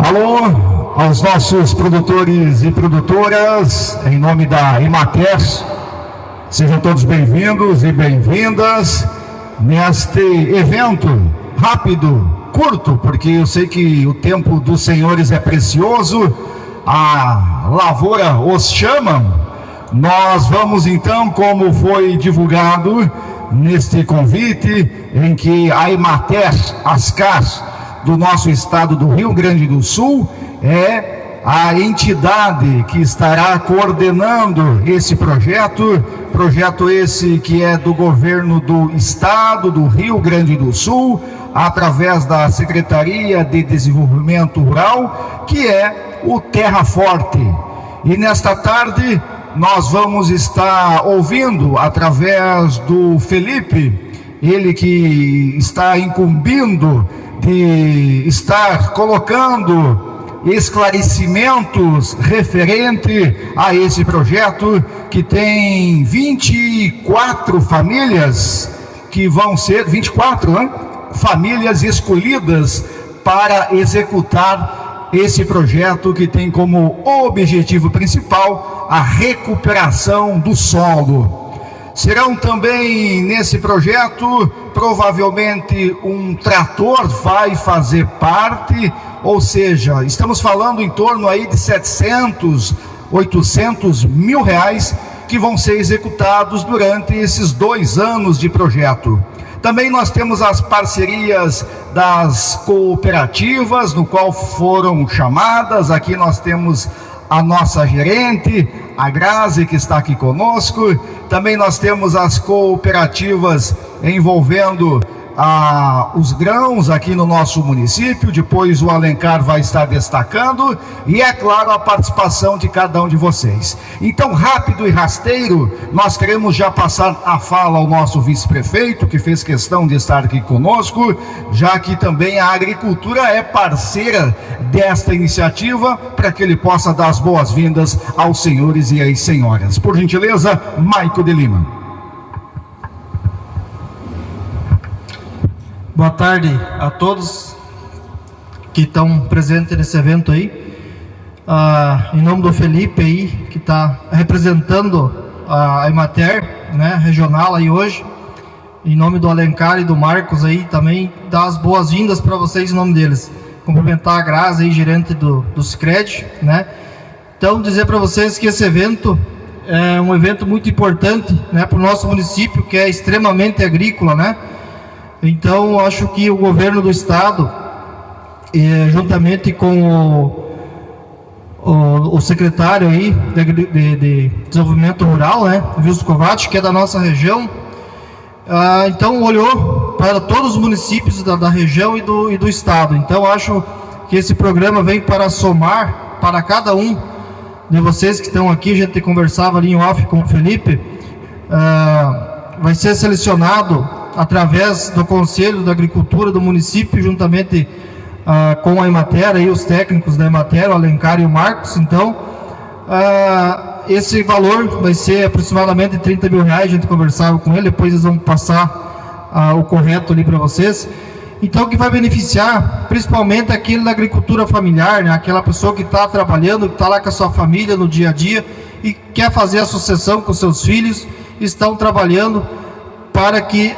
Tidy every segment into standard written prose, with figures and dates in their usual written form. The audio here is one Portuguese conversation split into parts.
Alô, aos nossos produtores e produtoras, em nome da Emater, sejam todos bem-vindos e bem-vindas neste evento rápido, curto, porque eu sei que o tempo dos senhores é precioso, a lavoura os chama. Nós vamos então, como foi divulgado neste convite, em que a Emater Ascar do nosso estado do Rio Grande do Sul é a entidade que estará coordenando esse projeto esse que é do governo do estado do Rio Grande do Sul, através da Secretaria de Desenvolvimento Rural, que é o Terra Forte. E nesta tarde nós vamos estar ouvindo, através do Felipe, ele que está incumbindo de estar colocando esclarecimentos referente a esse projeto, que tem 24 famílias que vão ser, 24, né? Famílias escolhidas para executar esse projeto, que tem como objetivo principal a recuperação do solo. Serão também nesse projeto, provavelmente um trator vai fazer parte, ou seja, estamos falando em torno aí de 700, 800 mil reais que vão ser executados durante esses 2 anos de projeto. Também nós temos as parcerias das cooperativas, no qual foram chamadas. Aqui nós temos a nossa gerente, a Grazi, que está aqui conosco. Também nós temos as cooperativas envolvendo os grãos aqui no nosso município. Depois o Alencar vai estar destacando, e é claro, a participação de cada um de vocês. Então, rápido e rasteiro, nós queremos já passar a fala ao nosso vice-prefeito, que fez questão de estar aqui conosco, já que também a agricultura é parceira desta iniciativa, para que ele possa dar as boas-vindas aos senhores e às senhoras. Por gentileza, Maico de Lima. Boa tarde a todos que estão presentes nesse evento aí. Em nome do Felipe aí, que está representando a Emater, né, regional aí hoje. Em nome do Alencar e do Marcos aí, também dar as boas-vindas para vocês em nome deles. Cumprimentar a Grazi aí, gerente do Sicredi, né. Então, dizer para vocês que esse evento é um evento muito importante, né, para o nosso município, que é extremamente agrícola, né. Então, acho que o governo do estado, juntamente com o secretário aí de Desenvolvimento Rural, né, Wilson Kovac, que é da nossa região, então olhou para todos os municípios da região e do estado. Então, acho que esse programa vem para somar para cada um de vocês que estão aqui. A gente conversava ali em off com o Felipe, vai ser selecionado através do Conselho da Agricultura do município, juntamente com a Emater, aí, os técnicos da Emater, o Alencar e o Marcos. Então, esse valor vai ser aproximadamente 30 mil reais, a gente conversava com ele, depois eles vão passar o correto ali para vocês. Então, que vai beneficiar principalmente aquele da agricultura familiar, né? Aquela pessoa que está trabalhando, que está lá com a sua família no dia a dia e quer fazer a sucessão com seus filhos, estão trabalhando para que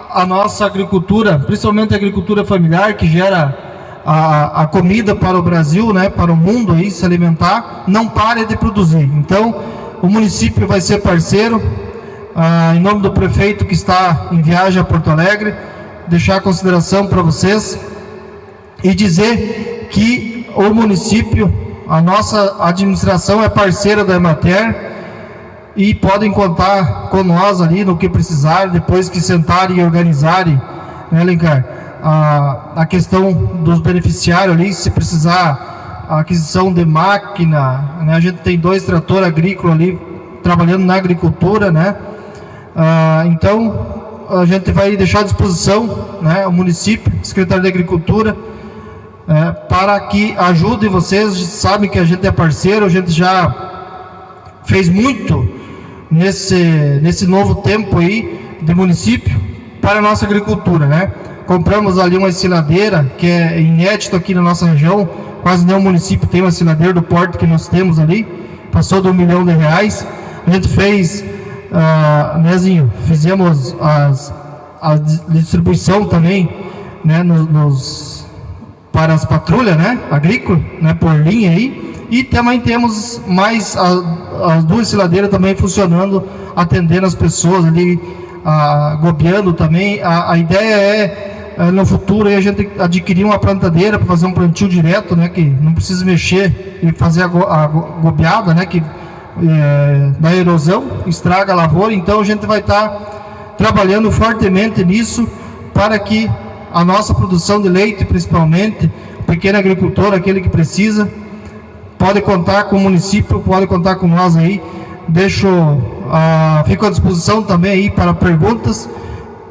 a nossa agricultura, principalmente a agricultura familiar, que gera a comida para o Brasil, né, para o mundo aí se alimentar, não pare de produzir. Então, o município vai ser parceiro, em nome do prefeito que está em viagem a Porto Alegre, deixar a consideração para vocês e dizer que o município, a nossa administração é parceira da Emater, e podem contar com nós ali no que precisar, depois que sentarem e organizarem, né, Alencar, a questão dos beneficiários ali, se precisar a aquisição de máquina, né, a gente tem 2 tratores agrícolas ali trabalhando na agricultura, né, então a gente vai deixar à disposição, né, o município, a Secretaria de Agricultura, para que ajude vocês. Sabem que a gente é parceiro, a gente já fez muito nesse novo tempo aí de município para a nossa agricultura, né? compramos ali uma ensiladeira, que é inédito aqui na nossa região, quase nenhum município tem uma ensiladeira do porte que nós temos ali, passou de R$1 milhão. A gente fez, Nezinho, fizemos a distribuição também, né, para as patrulhas, né, agrícolas, né, por linha aí, e também temos mais as duas ensiladeiras também funcionando, atendendo as pessoas ali, gobeando também. A ideia no futuro a gente adquirir uma plantadeira para fazer um plantio direto, né, que não precisa mexer e fazer a gobeada, né, que da erosão estraga a lavoura. Então a gente vai estar trabalhando fortemente nisso para que a nossa produção de leite, principalmente o pequeno agricultor, aquele que precisa, pode contar com o município, pode contar com nós aí. Fico à disposição também aí para perguntas.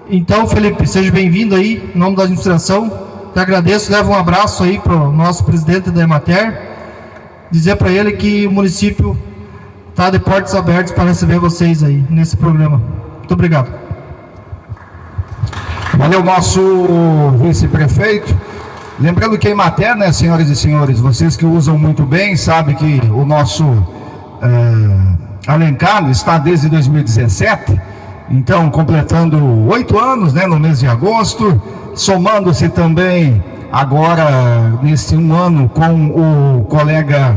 Então, Felipe, seja bem-vindo aí, em nome da administração. Te agradeço, levo um abraço aí para o nosso presidente da Emater, dizer para ele que o município está de portas abertas para receber vocês aí nesse programa. Muito obrigado. Valeu, nosso vice-prefeito. Lembrando que a Emater, né, senhoras e senhores, vocês que usam muito bem, sabem que o nosso Alencar está desde 2017, então completando 8 anos, né, no mês de agosto, somando-se também agora nesse 1 ano com o colega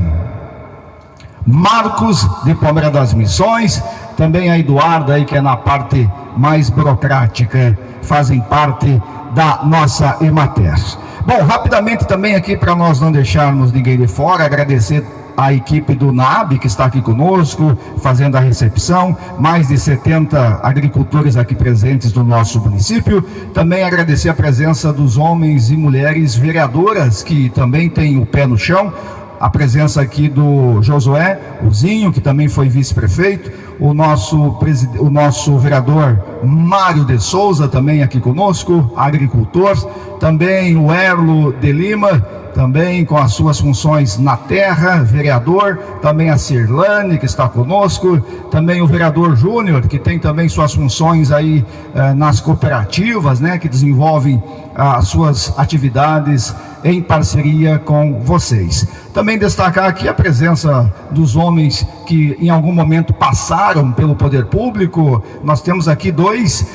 Marcos de Palmeira das Missões, também a Eduarda aí, que é na parte mais burocrática, fazem parte da nossa Emater. Bom, rapidamente também aqui, para nós não deixarmos ninguém de fora, agradecer a equipe do NAB que está aqui conosco, fazendo a recepção, mais de 70 agricultores aqui presentes no nosso município. Também agradecer a presença dos homens e mulheres vereadoras que também têm o pé no chão, a presença aqui do Josué, o Zinho, que também foi vice-prefeito, o nosso vereador Mário de Souza, também aqui conosco, agricultor, também o Erlo de Lima, também com as suas funções na terra, vereador, também a Cirlane, que está conosco, também o vereador Júnior, que tem também suas funções aí nas cooperativas, né, que desenvolvem as suas atividades em parceria com vocês. Também destacar aqui a presença dos homens que em algum momento passaram pelo poder público. Nós temos aqui 2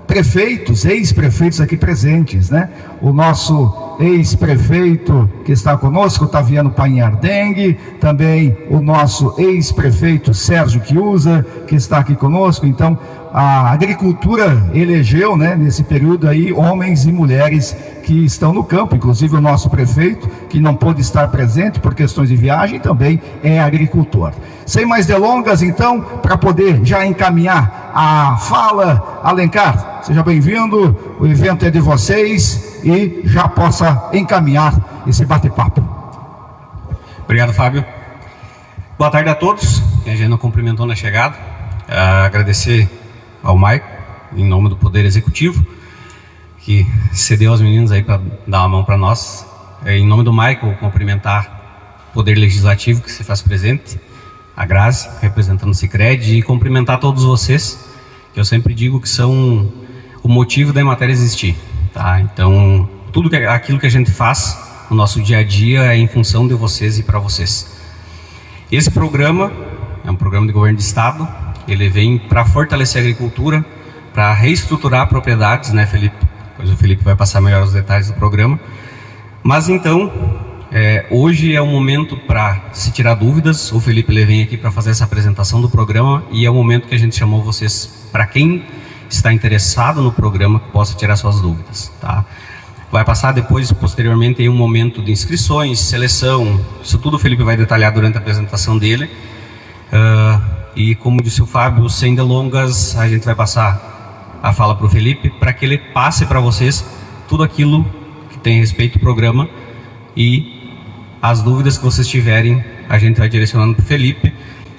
prefeitos, ex-prefeitos aqui presentes, né? O nosso ex-prefeito que está conosco, Taviano Painhardengue, também o nosso ex-prefeito Sérgio Chiusa, que está aqui conosco. Então, a agricultura elegeu, né, nesse período aí, homens e mulheres que estão no campo, inclusive o nosso prefeito, que não pôde estar presente por questões de viagem, também é agricultor. Sem mais delongas, então, para poder já encaminhar a fala, Alencar, seja bem-vindo, o evento é de vocês e já possa encaminhar esse bate-papo. Obrigado, Fábio. Boa tarde a todos, que a gente não cumprimentou na chegada. Agradecer ao Maico, em nome do Poder Executivo, que cedeu aos meninos aí para dar uma mão para nós. Em nome do Maico, cumprimentar o Poder Legislativo que se faz presente, a Grazi, representando o Sicredi, e cumprimentar todos vocês, que eu sempre digo que são o motivo da Emater existir, tá? Então, tudo aquilo que a gente faz no nosso dia a dia é em função de vocês e para vocês. Esse programa é um programa de governo de estado, ele vem para fortalecer a agricultura, para reestruturar propriedades, né, Felipe? Pois o Felipe vai passar melhor os detalhes do programa. Mas então, hoje é o momento para se tirar dúvidas. O Felipe ele vem aqui para fazer essa apresentação do programa e é o momento que a gente chamou vocês, para quem está interessado no programa, que possa tirar suas dúvidas, tá? Vai passar depois, posteriormente, aí um momento de inscrições, seleção, isso tudo o Felipe vai detalhar durante a apresentação dele. E como disse o Fábio, sem delongas, a gente vai passar a fala para o Felipe, para que ele passe para vocês tudo aquilo que tem respeito ao programa, e as dúvidas que vocês tiverem, a gente vai direcionando para o Felipe.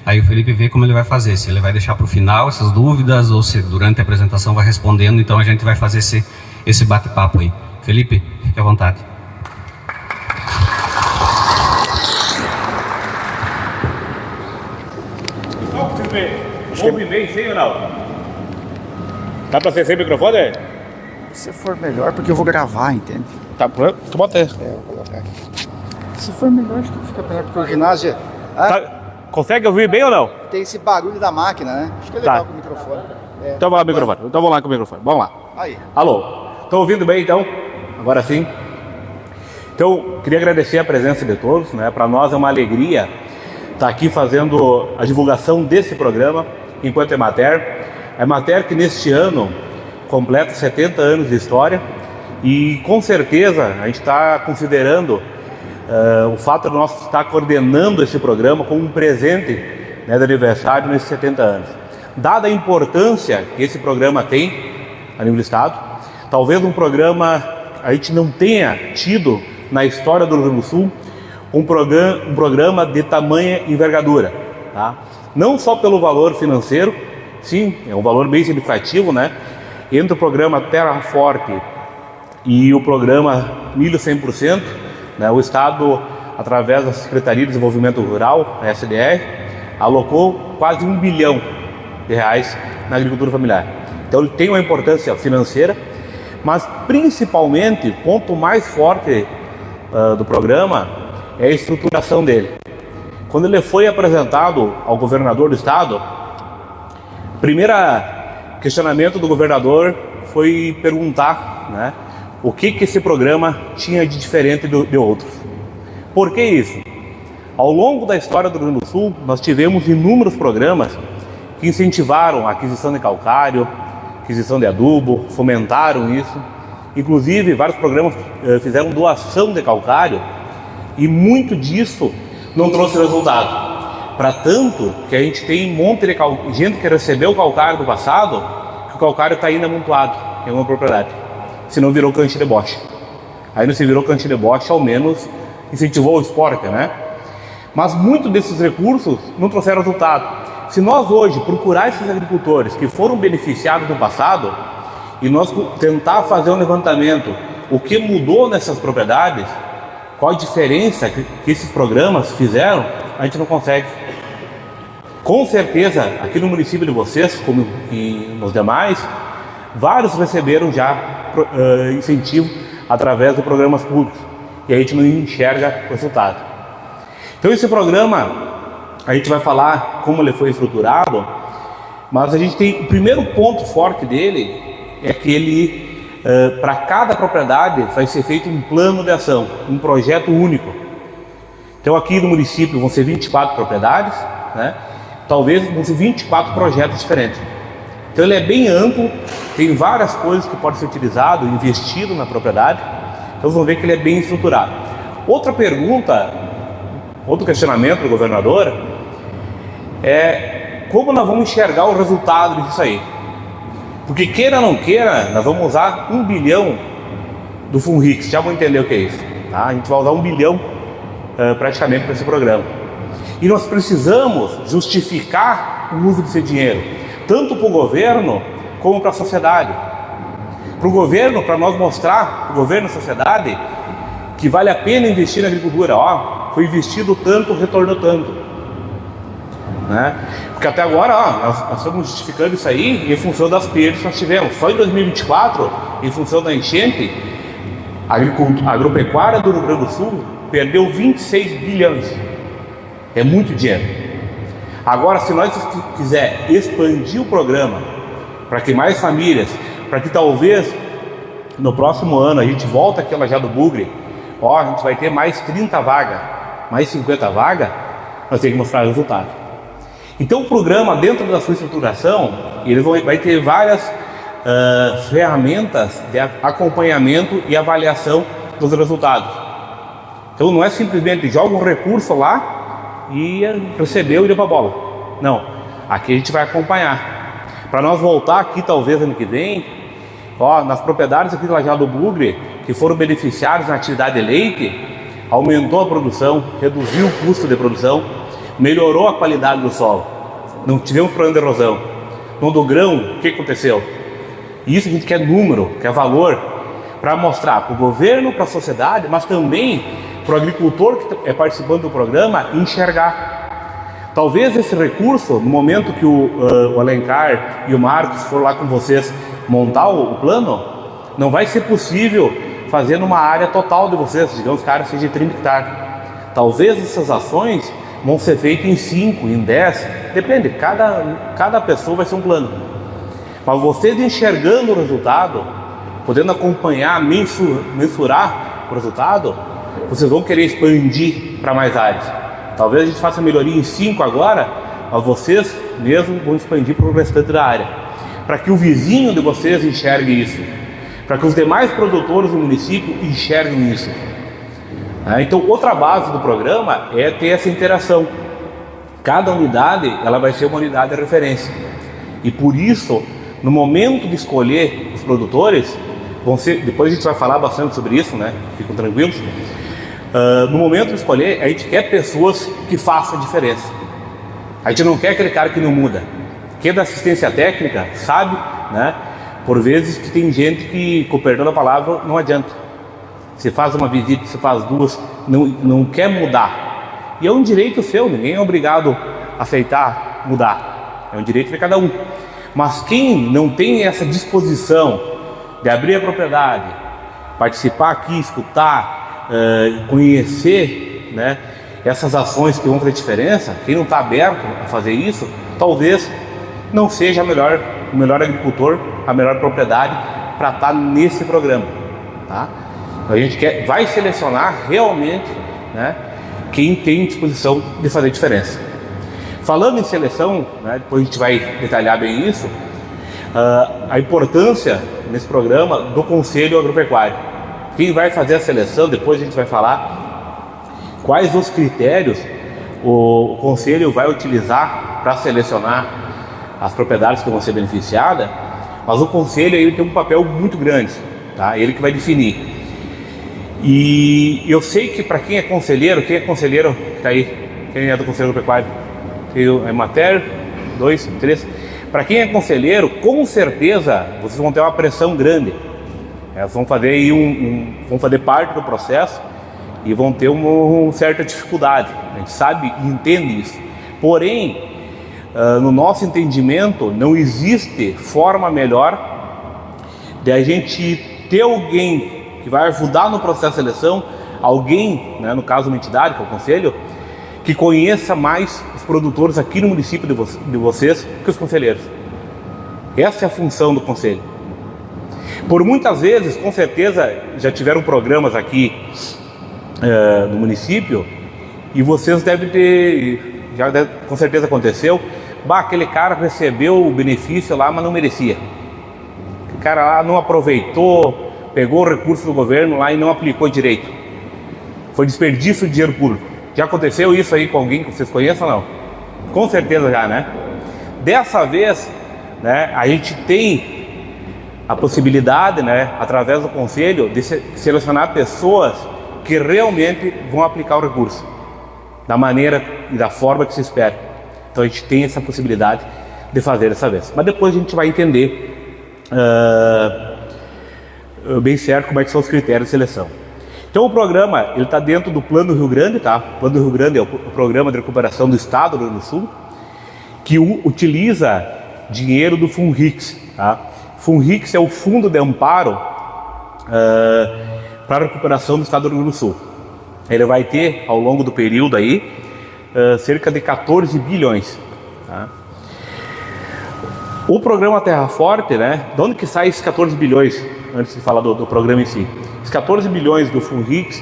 Aí o Felipe vê como ele vai fazer, se ele vai deixar para o final essas dúvidas, ou se durante a apresentação vai respondendo. Então a gente vai fazer esse bate-papo aí. Felipe, fique à vontade. Só para você ver, ouve bem, sim ou não? Dá para ser sem microfone? Se for melhor, porque eu vou gravar, entende? Tá, tu bota aí. É, eu vou colocar aqui. Se for melhor, acho que fica melhor, porque o ginásio... Consegue ouvir bem ou não? Tem esse barulho da máquina, né? Acho que é legal com o microfone. Então vamos lá com o microfone. Então vamos lá com o microfone. Vamos lá. Aí. Alô. Estão ouvindo bem então? Agora sim. Então, queria agradecer a presença de todos, né? Para nós é uma alegria estar aqui fazendo a divulgação desse programa, enquanto Emater. A Emater que neste ano completa 70 anos de história e com certeza a gente está considerando o fato de nós estar coordenando esse programa como um presente, né, de aniversário nesses 70 anos. Dada a importância que esse programa tem a nível do Estado, talvez um programa a gente não tenha tido na história do Rio Grande do Sul um programa de tamanha envergadura, tá? Não só pelo valor financeiro, sim, é um valor bem significativo, né? Entre o programa Terra Forte e o programa Milho 100%, né, o Estado, através da Secretaria de Desenvolvimento Rural, a SDR, alocou quase R$1 bilhão na agricultura familiar. Então ele tem uma importância financeira, mas principalmente o ponto mais forte do programa é a estruturação dele. Quando ele foi apresentado ao governador do Estado, o primeiro questionamento do governador foi perguntar, né, o que esse programa tinha de diferente de outros. Por que isso? Ao longo da história do Rio Grande do Sul, nós tivemos inúmeros programas que incentivaram a aquisição de calcário, aquisição de adubo, fomentaram isso. Inclusive, vários programas fizeram doação de calcário e muito disso não trouxe resultado. Para tanto que a gente tem um monte de gente que recebeu o calcário do passado, que o calcário está ainda amontoado em uma propriedade. Se não virou cantil de bocha. Aí não se virou cantil de bocha, ao menos incentivou o esporte, né? Mas muitos desses recursos não trouxeram resultado. Se nós hoje procurar esses agricultores que foram beneficiados no passado e nós tentar fazer um levantamento, o que mudou nessas propriedades, qual a diferença que esses programas fizeram, a gente não consegue. Com certeza, aqui no município de vocês, como nos demais, vários receberam já incentivo através de programas públicos e a gente não enxerga o resultado. Então esse programa, a gente vai falar como ele foi estruturado, mas a gente tem o primeiro ponto forte dele é que ele, para cada propriedade, vai ser feito um plano de ação, um projeto único. Então aqui no município vão ser 24 propriedades, né? Talvez vão ser 24 projetos diferentes. Então ele é bem amplo, tem várias coisas que podem ser utilizadas, investido na propriedade. Então vamos ver que ele é bem estruturado. Outra pergunta, outro questionamento do governador é como nós vamos enxergar o resultado disso aí. Porque queira ou não queira, nós vamos usar 1 bilhão do FUNRIX, já vão entender o que é isso. Tá? A gente vai usar 1 bilhão praticamente para esse programa. E nós precisamos justificar o uso desse dinheiro, tanto para o governo como para a sociedade. Para o governo, para nós mostrar para o governo e a sociedade que vale a pena investir na agricultura. Ó, foi investido tanto, retornou tanto, né? Porque até agora nós estamos justificando isso aí em função das perdas que nós tivemos. Só em 2024, em função da enchente, a agropecuária do Rio Grande do Sul perdeu 26 bilhões. É muito dinheiro. Agora, se nós quiser expandir o programa para que mais famílias, para que talvez no próximo ano a gente volta aqui a Lajeado do Bugre, a gente vai ter mais 30 vagas, mais 50 vagas, nós temos que mostrar resultado. Então o programa, dentro da sua estruturação, ele vai ter várias ferramentas de acompanhamento e avaliação dos resultados. Então não é simplesmente joga um recurso lá e recebeu e deu para a bola. Não, aqui a gente vai acompanhar. Para nós voltar aqui talvez ano que vem, nas propriedades aqui de Lajeado do Bugre, que foram beneficiadas na atividade de leite, aumentou a produção, reduziu o custo de produção, melhorou a qualidade do solo, não tivemos problema de erosão. No do grão, o que aconteceu? Isso a gente quer número, quer valor, para mostrar para o governo, para a sociedade, mas também para o agricultor que é participando do programa enxergar. Talvez esse recurso, no momento que o Alencar e o Marcos foram lá com vocês montar o plano, não vai ser possível fazer numa área total de vocês, digamos que a área seja de 30 hectares. Talvez essas ações vão ser feitas em 5, em 10, depende, cada pessoa vai ser um plano. Mas vocês enxergando o resultado, podendo acompanhar, mensurar o resultado, vocês vão querer expandir para mais áreas. Talvez a gente faça melhoria em 5 agora, mas vocês mesmo vão expandir para o restante da área, para que o vizinho de vocês enxergue isso, para que os demais produtores do município enxerguem isso. Então, outra base do programa é ter essa interação. Cada unidade, ela vai ser uma unidade de referência. E por isso, no momento de escolher os produtores, depois a gente vai falar bastante sobre isso, né? Fiquem tranquilos. No momento de escolher, a gente quer pessoas que façam a diferença. A gente não quer aquele cara que não muda. Quem é da assistência técnica sabe, né? Por vezes que tem gente que, com perdão da palavra, não adianta. Você faz uma visita, você faz duas, não quer mudar. E é um direito seu, ninguém é obrigado a aceitar mudar. É um direito de cada um. Mas quem não tem essa disposição de abrir a propriedade, participar aqui, escutar, conhecer, né, essas ações que vão fazer diferença, quem não está aberto a fazer isso, talvez não seja o melhor agricultor, a melhor propriedade para estar nesse programa. Tá? A gente vai selecionar realmente, né, quem tem disposição de fazer diferença. Falando em seleção, né, depois a gente vai detalhar bem isso, a importância nesse programa do Conselho Agropecuário. Quem vai fazer a seleção, depois a gente vai falar quais os critérios o Conselho vai utilizar para selecionar as propriedades que vão ser beneficiadas, mas o Conselho ele tem um papel muito grande, tá? Ele que vai definir. E eu sei que para quem é conselheiro que está aí? Quem é do Conselho Agropecuário? Tem a Emater, 2, 3. Para quem é conselheiro, com certeza vocês vão ter uma pressão grande. Elas vão fazer aí vão fazer parte do processo e vão ter uma certa dificuldade. A gente sabe e entende isso. Porém, no nosso entendimento, não existe forma melhor de a gente ter alguém que vai ajudar no processo de seleção, alguém, né, no caso uma entidade, que é o conselho, que conheça mais os produtores aqui no município de vocês que os conselheiros. Essa é a função do conselho. Por muitas vezes, com certeza, já tiveram programas aqui no município e vocês devem ter, com certeza aconteceu, aquele cara recebeu o benefício lá, mas não merecia. O cara lá não aproveitou, pegou o recurso do governo lá e não aplicou direito. Foi desperdício de dinheiro público. Já aconteceu isso aí com alguém que vocês conheçam ou não? Com certeza já, né? Dessa vez, né, a gente tem a possibilidade, né, através do conselho, de selecionar pessoas que realmente vão aplicar o recurso da maneira e da forma que se espera. Então a gente tem essa possibilidade de fazer dessa vez. Mas depois a gente vai entender bem certo como é que são os critérios de seleção. Então o programa ele está dentro do Plano Rio Grande, tá? O Plano Rio Grande é o Programa de Recuperação do Estado do Rio Grande do Sul, que utiliza dinheiro do FUNRICS, tá? FUNRICS é o Fundo de Amparo para a recuperação do Estado do Rio Grande do Sul. Ele vai ter, ao longo do período aí, cerca de 14 bilhões. Tá? O programa Terra Forte, né? De onde que sai esses 14 bilhões? Antes de falar do programa em si. Os 14 bilhões do FUNRICS,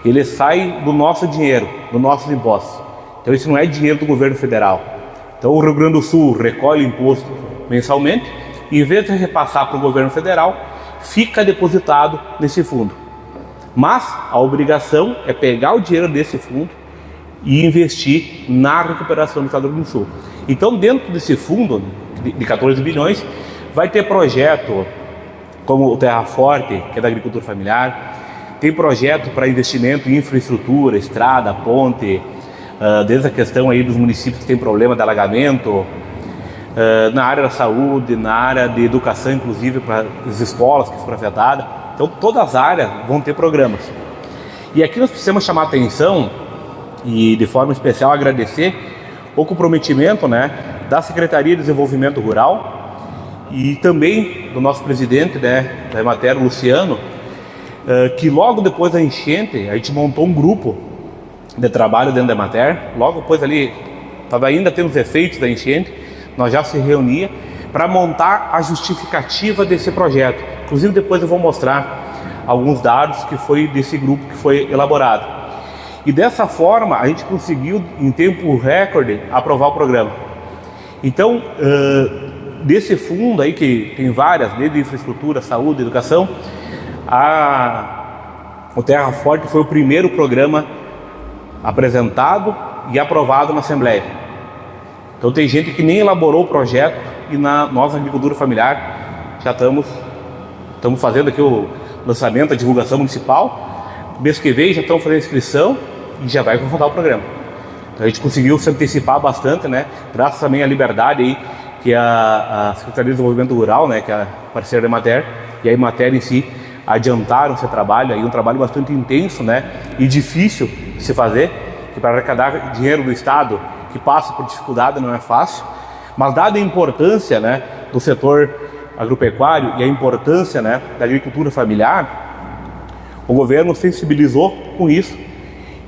ele sai do nosso dinheiro, dos nossos impostos. Então isso não é dinheiro do governo federal. Então o Rio Grande do Sul recolhe imposto mensalmente e em vez de repassar para o governo federal, fica depositado nesse fundo. Mas a obrigação é pegar o dinheiro desse fundo e investir na recuperação do Estado do Rio Grande do Sul. Então dentro desse fundo de 14 bilhões, vai ter projeto como o Terra Forte, que é da agricultura familiar, tem projeto para investimento em infraestrutura, estrada, ponte, desde a questão aí dos municípios que tem problema de alagamento, na área da saúde, na área de educação, inclusive para as escolas que foram afetadas. Então todas as áreas vão ter programas. E aqui nós precisamos chamar a atenção e de forma especial agradecer o comprometimento, né, da Secretaria de Desenvolvimento Rural e também do nosso presidente, né, da Emater, Luciano, que logo depois da enchente, a gente montou um grupo de trabalho dentro da Emater. Logo depois ali, estava ainda tendo os efeitos da enchente, nós já se reunia para montar a justificativa desse projeto. Inclusive depois eu vou mostrar alguns dados que foi desse grupo que foi elaborado. E dessa forma a gente conseguiu em tempo recorde aprovar o programa. Então, desse fundo aí que tem várias, desde infraestrutura, saúde, educação, o Terra Forte foi o primeiro programa apresentado e aprovado na Assembleia. Então tem gente que nem elaborou o projeto e na nossa agricultura familiar já estamos fazendo aqui o lançamento, a divulgação municipal. Mês que vem já estamos fazendo a inscrição e já vai rodar o programa. Então a gente conseguiu se antecipar bastante, né? Graças também à Liberdade aí, que a Secretaria de Desenvolvimento Rural, né, que é a parceira da Emater, e a Emater em si adiantaram esse trabalho, aí um trabalho bastante intenso, né, e difícil de se fazer, que para arrecadar dinheiro do Estado que passa por dificuldade não é fácil, mas dada a importância, né, do setor agropecuário e a importância, né, da agricultura familiar, o governo sensibilizou com isso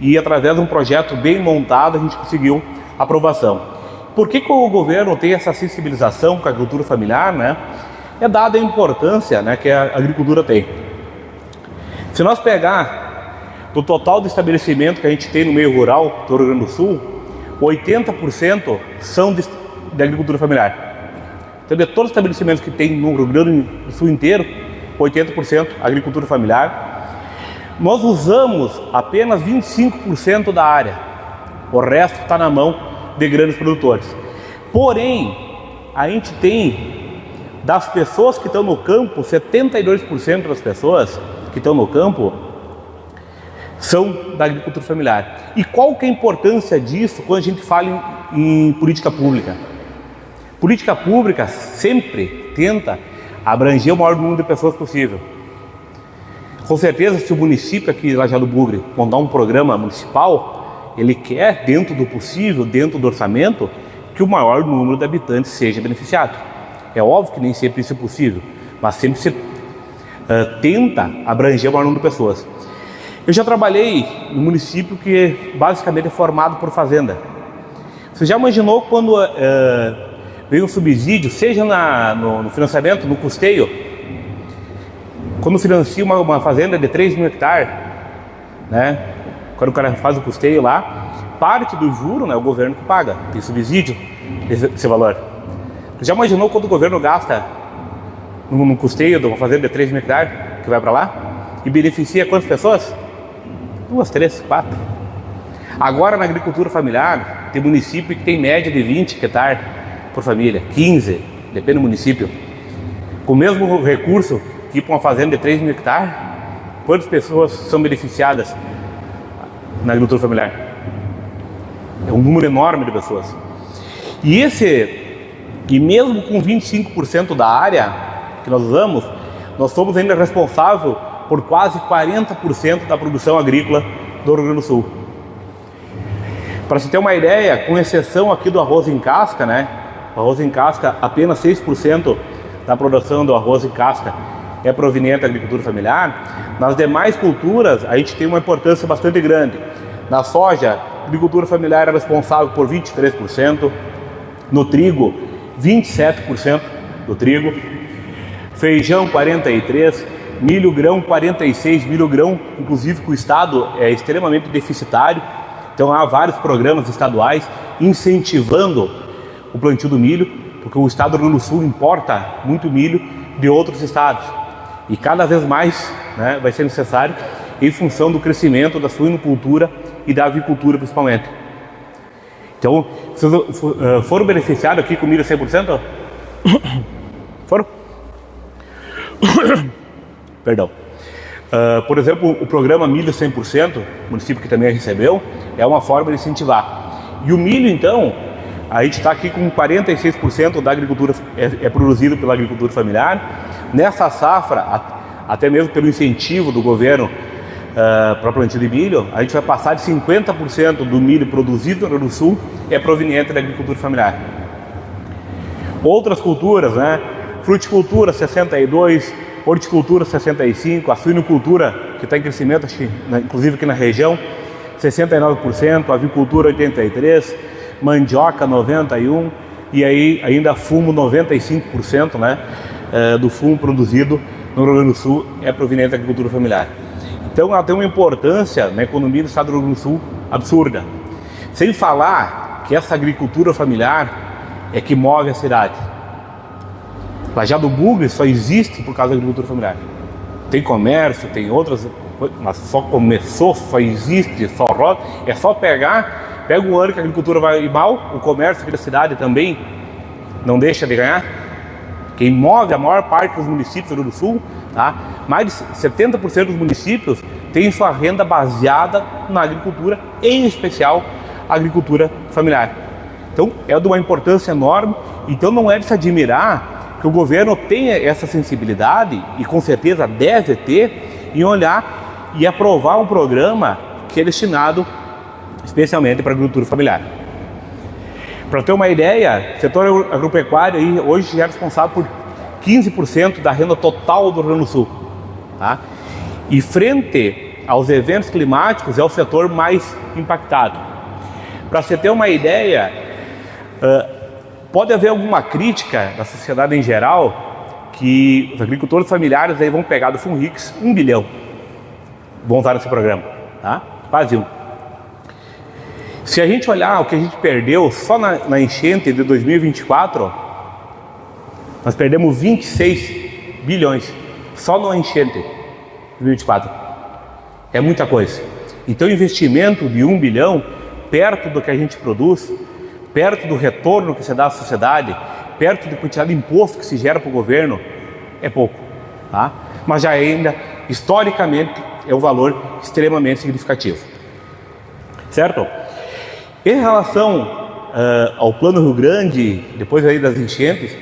e através de um projeto bem montado a gente conseguiu aprovação. Por que o governo tem essa sensibilização com a agricultura familiar, né? É dada a importância, né, que a agricultura tem. Se nós pegar do total de estabelecimento que a gente tem no meio rural do Rio Grande do Sul, 80% são de agricultura familiar. Então, de todos os estabelecimentos que tem no Rio Grande do Sul inteiro, 80% agricultura familiar. Nós usamos apenas 25% da área. O resto está na mão de grandes produtores. Porém, a gente tem, das pessoas que estão no campo, 72% das pessoas que estão no campo são da agricultura familiar. E qual que é a importância disso quando a gente fala em política pública? Política pública sempre tenta abranger o maior número de pessoas possível. Com certeza, se o município aqui de Lajeado do Bugre montar um programa municipal, ele quer, dentro do possível, dentro do orçamento, que o maior número de habitantes seja beneficiado. É óbvio que nem sempre isso é possível, mas sempre se tenta abranger o maior número de pessoas. Eu já trabalhei no município que basicamente é formado por fazenda. Você já imaginou quando vem um subsídio, seja no financiamento, no custeio, quando financia uma fazenda de 3 mil hectares, né? Quando o cara faz o custeio lá, parte do juro, né, o governo que paga, tem subsídio esse valor. Você já imaginou quando o governo gasta no custeio de uma fazenda de 3 mil hectares, que vai para lá, e beneficia quantas pessoas? 2, 3, 4. Agora na agricultura familiar, tem município que tem média de 20 hectares por família, 15, depende do município. Com o mesmo recurso que para uma fazenda de 3 mil hectares, quantas pessoas são beneficiadas na agricultura familiar? É um número enorme de pessoas. E mesmo com 25% da área que nós usamos, nós somos ainda responsáveis por quase 40% da produção agrícola do Rio Grande do Sul. Para se ter uma ideia, com exceção aqui do arroz em casca, né? O arroz em casca, apenas 6% da produção do arroz em casca é proveniente da agricultura familiar. Nas demais culturas, a gente tem uma importância bastante grande. Na soja, a agricultura familiar é responsável por 23%. No trigo, 27% do trigo. Feijão, 43%. Milho grão, 46%. Milho grão, inclusive, que o Estado é extremamente deficitário. Então há vários programas estaduais incentivando o plantio do milho, porque o Estado do Rio Grande do Sul importa muito milho de outros estados. E cada vez mais, né, vai ser necessário em função do crescimento da suinocultura e da avicultura principalmente. Então, vocês foram beneficiados aqui com milho 100%? Foram? Perdão. Por exemplo, o programa Milho 100%, o município que também recebeu, é uma forma de incentivar. E o milho, então, a gente está aqui com 46% da agricultura é produzido pela agricultura familiar. Nessa safra, até mesmo pelo incentivo do governo para plantio de milho, a gente vai passar de 50% do milho produzido no Rio Grande do Sul é proveniente da agricultura familiar. Outras culturas, né? fruticultura 62%, horticultura 65%, a suinocultura, que está em crescimento, acho que, inclusive aqui na região, 69%, avicultura 83%, mandioca 91%, e aí ainda fumo 95%, né, do fumo produzido no Rio Grande do Sul é proveniente da agricultura familiar. Então ela tem uma importância na economia do estado do Rio Grande do Sul absurda. Sem falar que essa agricultura familiar é que move a cidade. Lajeado do Bugre só existe por causa da agricultura familiar. Tem comércio, tem outras, mas só começou, só existe, só roda. É só pega um ano que a agricultura vai mal, o comércio aqui da cidade também não deixa de ganhar. Quem move a maior parte dos municípios do Rio Grande do Sul, tá? Mais de 70% dos municípios têm sua renda baseada na agricultura, em especial a agricultura familiar. Então é de uma importância enorme, então não é de se admirar que o governo tenha essa sensibilidade, e com certeza deve ter, em olhar e aprovar um programa que é destinado especialmente para a agricultura familiar. Para ter uma ideia, o setor agropecuário aí, hoje é responsável por 15% da renda total do Rio Grande do Sul. Tá? E frente aos eventos climáticos é o setor mais impactado. Para você ter uma ideia, pode haver alguma crítica da sociedade em geral que os agricultores familiares aí vão pegar do Funrix 1 bilhão. Vão usar nesse programa. Tá? Quase 1. Se a gente olhar o que a gente perdeu só na enchente de 2024, nós perdemos 26 bilhões só na enchente de 2024. É muita coisa. Então, o investimento de 1 bilhão, perto do que a gente produz, perto do retorno que se dá à sociedade, perto da quantidade de imposto que se gera para o governo, é pouco. Tá? Mas já ainda, historicamente, é um valor extremamente significativo. Certo? Em relação ao Plano Rio Grande, depois aí das enchentes,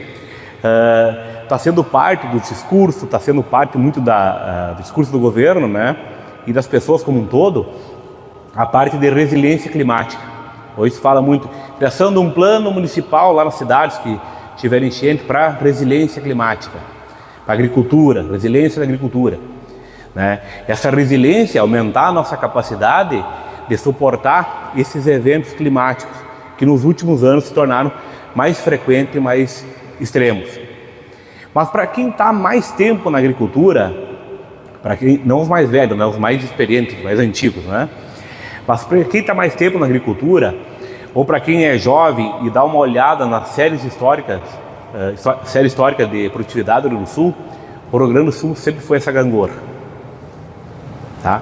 está sendo parte do discurso, está sendo parte muito do discurso do governo, né, e das pessoas como um todo, a parte de resiliência climática. Hoje se fala muito, criação de um plano municipal lá nas cidades que tiverem enchente para resiliência climática, para agricultura, resiliência da agricultura. Né? Essa resiliência, aumentar a nossa capacidade de suportar esses eventos climáticos que nos últimos anos se tornaram mais frequentes e mais extremos. Mas para quem está mais tempo na agricultura, para quem não os mais velhos, né, os mais experientes, mais antigos, né? Mas para quem está mais tempo na agricultura, ou para quem é jovem e dá uma olhada nas séries históricas, série histórica de produtividade do Rio Grande do Sul, o Rio Grande do Sul sempre foi essa gangorra. Tá?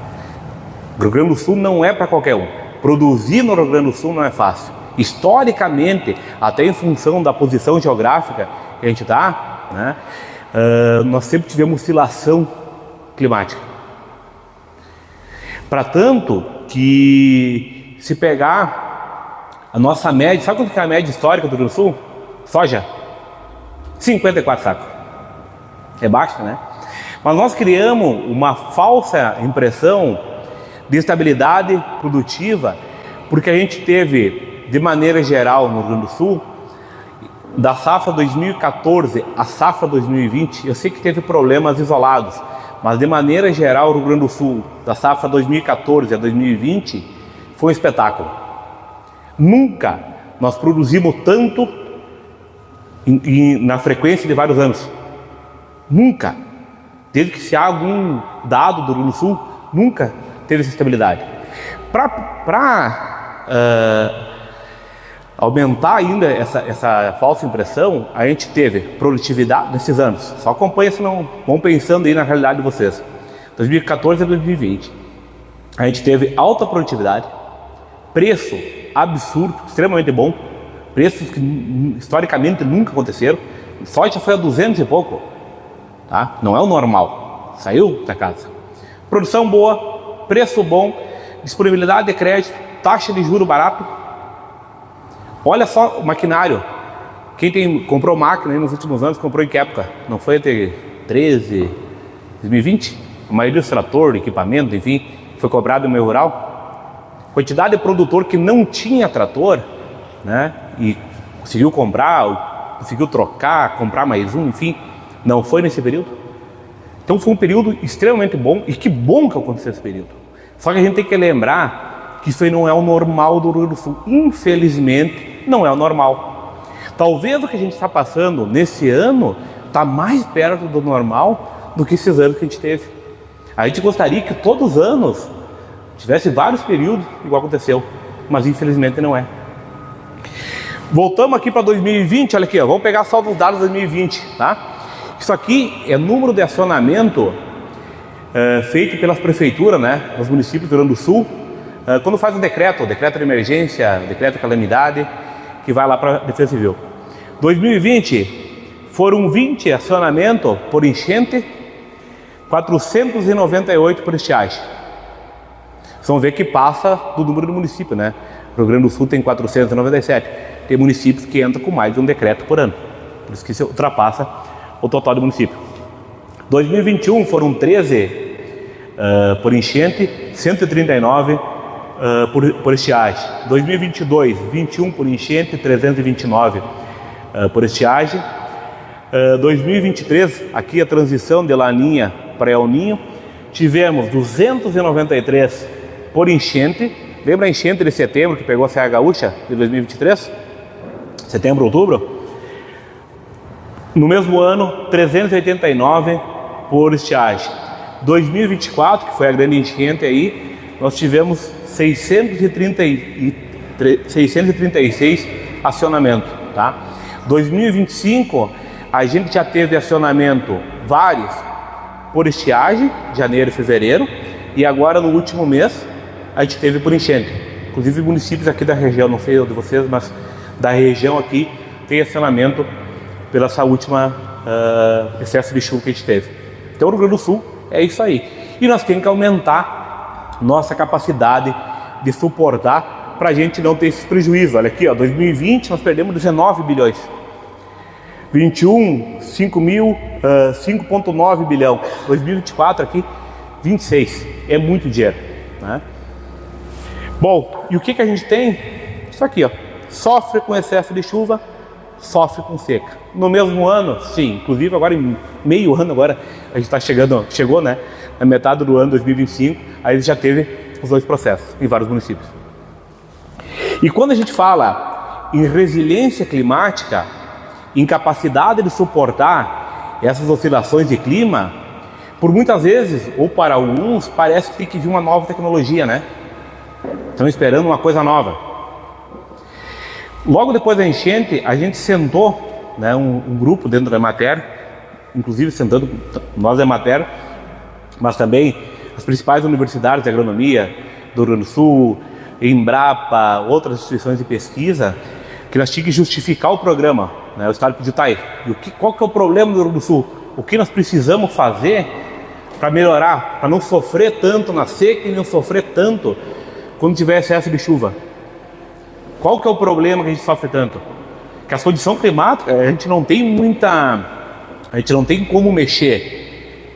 O Rio Grande do Sul não é para qualquer um. Produzir no Rio Grande do Sul não é fácil. Historicamente, até em função da posição geográfica que a gente está, né, nós sempre tivemos oscilação climática. Para tanto que, se pegar a nossa média, sabe quanto que é a média histórica do Rio Grande do Sul? Soja, 54 sacos. É baixa, né? Mas nós criamos uma falsa impressão de estabilidade produtiva, porque a gente teve, de maneira geral, no Rio Grande do Sul, da safra 2014 à safra 2020, eu sei que teve problemas isolados, mas de maneira geral, o Rio Grande do Sul, da safra 2014 a 2020, foi um espetáculo. Nunca nós produzimos tanto na frequência de vários anos. Nunca. Desde que se há algum dado do Rio Grande do Sul, nunca teve essa estabilidade. Para aumentar ainda essa falsa impressão, a gente teve produtividade nesses anos. Só acompanha, senão vão pensando aí na realidade de vocês. 2014 a 2020. A gente teve alta produtividade, preço absurdo, extremamente bom, preços que historicamente nunca aconteceram. Soja foi a 200 e pouco. Tá? Não é o normal, saiu da casa. Produção boa, preço bom, disponibilidade de crédito, taxa de juro barato. Olha só o maquinário. Quem comprou máquina aí nos últimos anos, comprou em que época? Não foi entre 13, 2020? A maioria dos tratores, equipamento, enfim, foi cobrado no meio rural. Quantidade de produtor que não tinha trator, né, e conseguiu comprar, conseguiu trocar, comprar mais um, enfim, Não foi nesse período? Então foi um período extremamente bom, e que bom que aconteceu esse período. Só que a gente tem que lembrar que isso aí não é o normal do Rio Grande do Sul. Infelizmente, não é o normal. Talvez o que a gente está passando nesse ano está mais perto do normal do que esses anos que a gente teve. A gente gostaria que todos os anos tivesse vários períodos igual aconteceu, mas infelizmente não é. Voltamos aqui para 2020, olha aqui, ó, vamos pegar só os dados de 2020, tá? Isso aqui é número de acionamento feito pelas prefeituras, né, nos municípios do Rio Grande do Sul, quando faz o decreto de emergência, o decreto de calamidade, que vai lá para a Defesa Civil. 2020 foram 20 acionamentos por enchente, 498 por estiagem. Vocês vão ver que passa do número do município, né? O Rio Grande do Sul tem 497. Tem municípios que entram com mais de um decreto por ano. Por isso que isso ultrapassa o total do município. 2021 foram 13 por enchente, 139 por estiagem. 2022, 21 por enchente, 329 por estiagem. 2023, aqui a transição de Laninha para El Ninho, tivemos 293 por enchente. Lembra a enchente de setembro que pegou a Serra Gaúcha de 2023? Setembro, outubro? No mesmo ano, 389 por estiagem. 2024, que foi a grande enchente aí, nós tivemos 636 acionamentos, tá? 2025, a gente já teve acionamento vários por estiagem, janeiro e fevereiro, e agora no último mês a gente teve por enchente. Inclusive municípios aqui da região, não sei de vocês, mas da região aqui tem acionamento pela essa última excesso de chuva que a gente teve. Então o Rio Grande do Sul é isso aí. E nós temos que aumentar nossa capacidade de suportar para a gente não ter esses prejuízos. Olha aqui, ó, 2020 nós perdemos 19 bilhões. 21, 5,9 bilhão. 2024 aqui, 26. É muito dinheiro, né? Bom, e o que a gente tem? Isso aqui, ó. Sofre com excesso de chuva, sofre com seca. No mesmo ano, sim, inclusive agora em meio ano, agora a gente chegou, né, na metade do ano 2025, aí já teve os dois processos em vários municípios. E quando a gente fala em resiliência climática, em capacidade de suportar essas oscilações de clima, por muitas vezes, ou para alguns, parece que tem que vir uma nova tecnologia, né? Estão esperando uma coisa nova. Logo depois da enchente, a gente sentou, né, um grupo dentro da Emater, inclusive sentando nós da Emater, mas também as principais universidades de agronomia do Rio Grande do Sul, Embrapa, outras instituições de pesquisa, que nós tínhamos que justificar o programa, né? O Estado pediu, tá aí, qual que é o problema do Rio Grande do Sul? O que nós precisamos fazer para melhorar, para não sofrer tanto na seca e não sofrer tanto quando tiver excesso de chuva? Qual que é o problema que a gente sofre tanto? Que as condições climáticas, a gente não tem como mexer.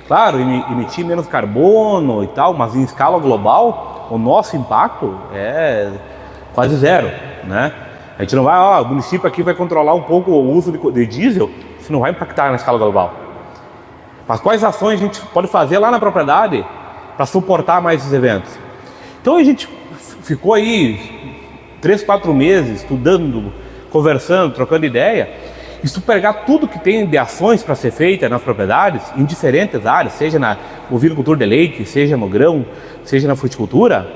Claro, emitir menos carbono e tal, mas em escala global, o nosso impacto é quase zero, né? A gente não vai, o município aqui vai controlar um pouco o uso de diesel, isso não vai impactar na escala global. Mas quais ações a gente pode fazer lá na propriedade para suportar mais esses eventos? Então a gente ficou aí 3, 4 meses estudando, conversando, trocando ideia. E se tu pegar tudo que tem de ações para ser feita nas propriedades, em diferentes áreas, seja na ovinocultura de leite, seja no grão, seja na fruticultura,